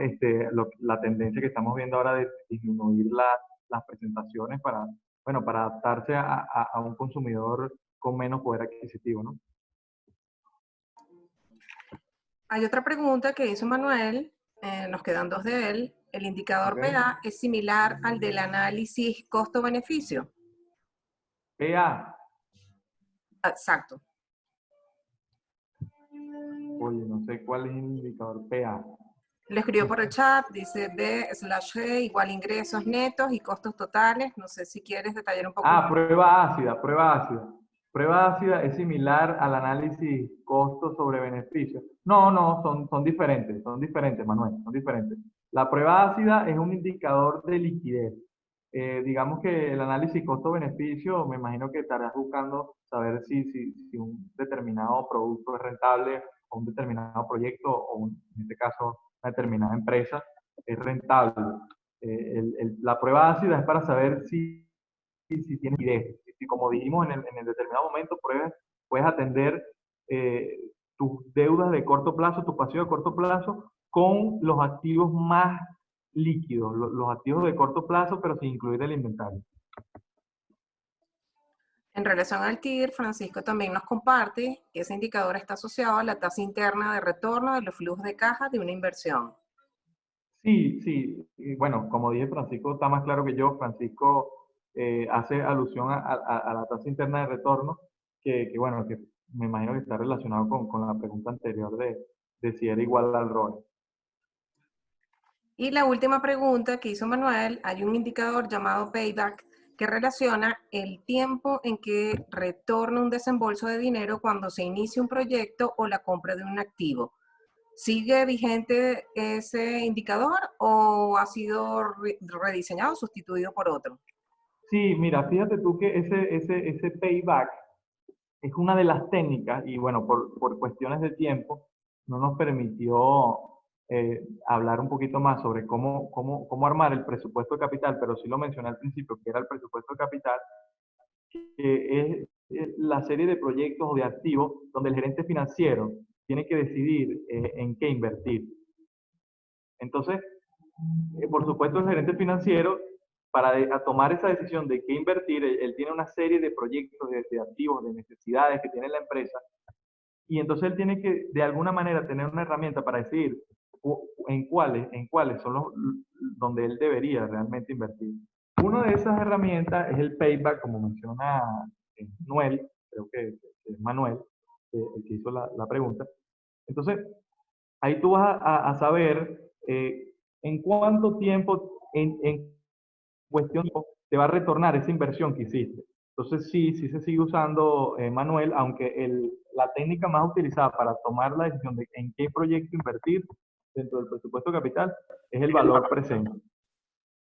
la tendencia que estamos viendo ahora de disminuir las presentaciones para, bueno, para adaptarse a un consumidor con menos poder adquisitivo, ¿no? Hay otra pregunta que hizo Manuel, nos quedan dos de él. ¿El indicador ¿Ok? PA es similar al del análisis costo-beneficio? PA, Exacto. oye, no sé cuál es el indicador PA. Le escribió por el chat, dice B/G igual ingresos netos y costos totales. No sé si quieres detallar un poco Ah, más. prueba ácida, prueba ácida. Prueba ácida es similar al análisis costo sobre beneficio. No, no, son diferentes, Manuel, son diferentes. La prueba ácida es un indicador de liquidez. Digamos que el análisis costo-beneficio, me imagino que estarás buscando saber si un determinado producto es rentable o un determinado proyecto o en este caso una determinada empresa es rentable. La prueba ácida es para saber si tienes liquidez. Si, como dijimos en el determinado momento, puedes atender tus deudas de corto plazo, tu pasivo de corto plazo, con los activos más líquidos, los activos de corto plazo, pero sin incluir el inventario. En relación al TIR, Francisco también nos comparte que ese indicador está asociado a la tasa interna de retorno de los flujos de caja de una inversión. Sí, sí. Y bueno, como dije, Francisco está más claro que yo. Francisco hace alusión a la tasa interna de retorno, bueno, que me imagino que está relacionado con la pregunta anterior de si era igual al ROE. Y la última pregunta que hizo Manuel, hay un indicador llamado Payback que relaciona el tiempo en que retorna un desembolso de dinero cuando se inicia un proyecto o la compra de un activo. ¿Sigue vigente ese indicador o ha sido rediseñado, sustituido por otro? Sí, mira, fíjate tú que ese payback es una de las técnicas y bueno, por cuestiones de tiempo no nos permitió hablar un poquito más sobre cómo armar el presupuesto de capital, pero sí lo mencioné al principio, que era el presupuesto de capital, que es la serie de proyectos o de activos donde el gerente financiero tiene que decidir en qué invertir. Entonces, por supuesto, el gerente financiero, para tomar esa decisión de qué invertir, él tiene una serie de proyectos, de activos, de necesidades que tiene la empresa, y entonces él tiene que, de alguna manera, tener una herramienta para decidir en cuáles son los donde él debería realmente invertir. Una de esas herramientas es el payback, como menciona Noel, creo que es Manuel, el que hizo la pregunta. Entonces, ahí tú vas a saber en cuánto tiempo, en cuestión de tiempo, te va a retornar esa inversión que hiciste. Entonces, sí se sigue usando Manuel, aunque la técnica más utilizada para tomar la decisión de en qué proyecto invertir dentro del presupuesto capital es el valor presente.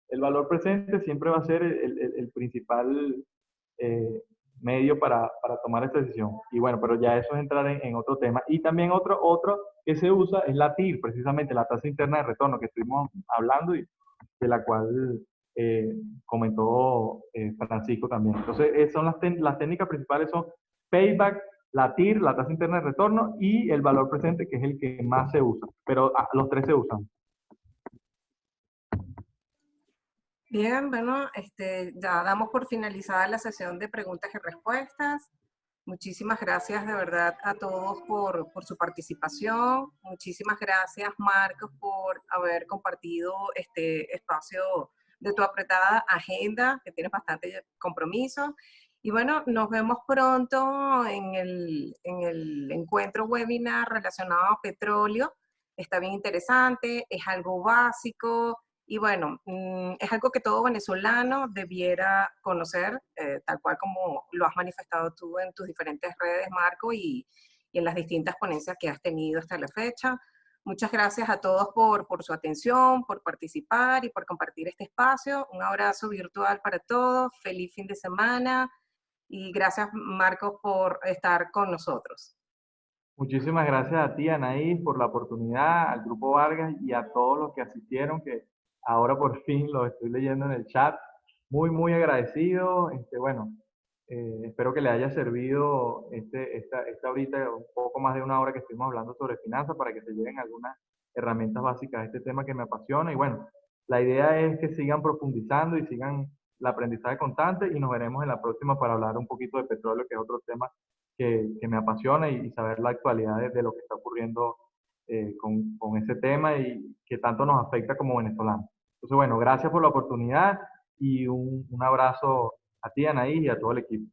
El valor presente siempre va a ser el principal eh, medio para tomar esta decisión. Y bueno, pero ya eso es entrar en otro tema. Y también otro que se usa es la TIR, precisamente la tasa interna de retorno que estuvimos hablando y de la cual comentó Francisco también. Entonces, son las técnicas principales son payback, la TIR, la tasa interna de retorno y el valor presente, que es el que más se usa. Pero los tres se usan. Bien, bueno, ya damos por finalizada la sesión de preguntas y respuestas. Muchísimas gracias de verdad a todos por su participación. Muchísimas gracias, Marcos, por haber compartido este espacio de tu apretada agenda, que tienes bastante compromiso. Y bueno, nos vemos pronto en el encuentro webinar relacionado a petróleo. Está bien interesante, es algo básico. Y bueno, es algo que todo venezolano debiera conocer, tal cual como lo has manifestado tú en tus diferentes redes, Marco, y en las distintas ponencias que has tenido hasta la fecha. Muchas gracias a todos por su atención, por participar y por compartir este espacio. Un abrazo virtual para todos. Feliz fin de semana. Y gracias, Marcos, por estar con nosotros. Muchísimas gracias a ti, Anaís, por la oportunidad, al Grupo Vargas y a todos los que asistieron, que ahora por fin los estoy leyendo en el chat. Muy agradecido. Bueno, espero que le haya servido esta ahorita un poco más de una hora que estuvimos hablando sobre finanzas para que se lleven algunas herramientas básicas de este tema que me apasiona. Y bueno, la idea es que sigan profundizando y sigan el aprendizaje constante y nos veremos en la próxima para hablar un poquito de petróleo, que es otro tema que me apasiona y saber la actualidad de lo que está ocurriendo con ese tema y que tanto nos afecta como venezolanos. Entonces, bueno, gracias por la oportunidad y un abrazo a ti, Anaí, y a todo el equipo.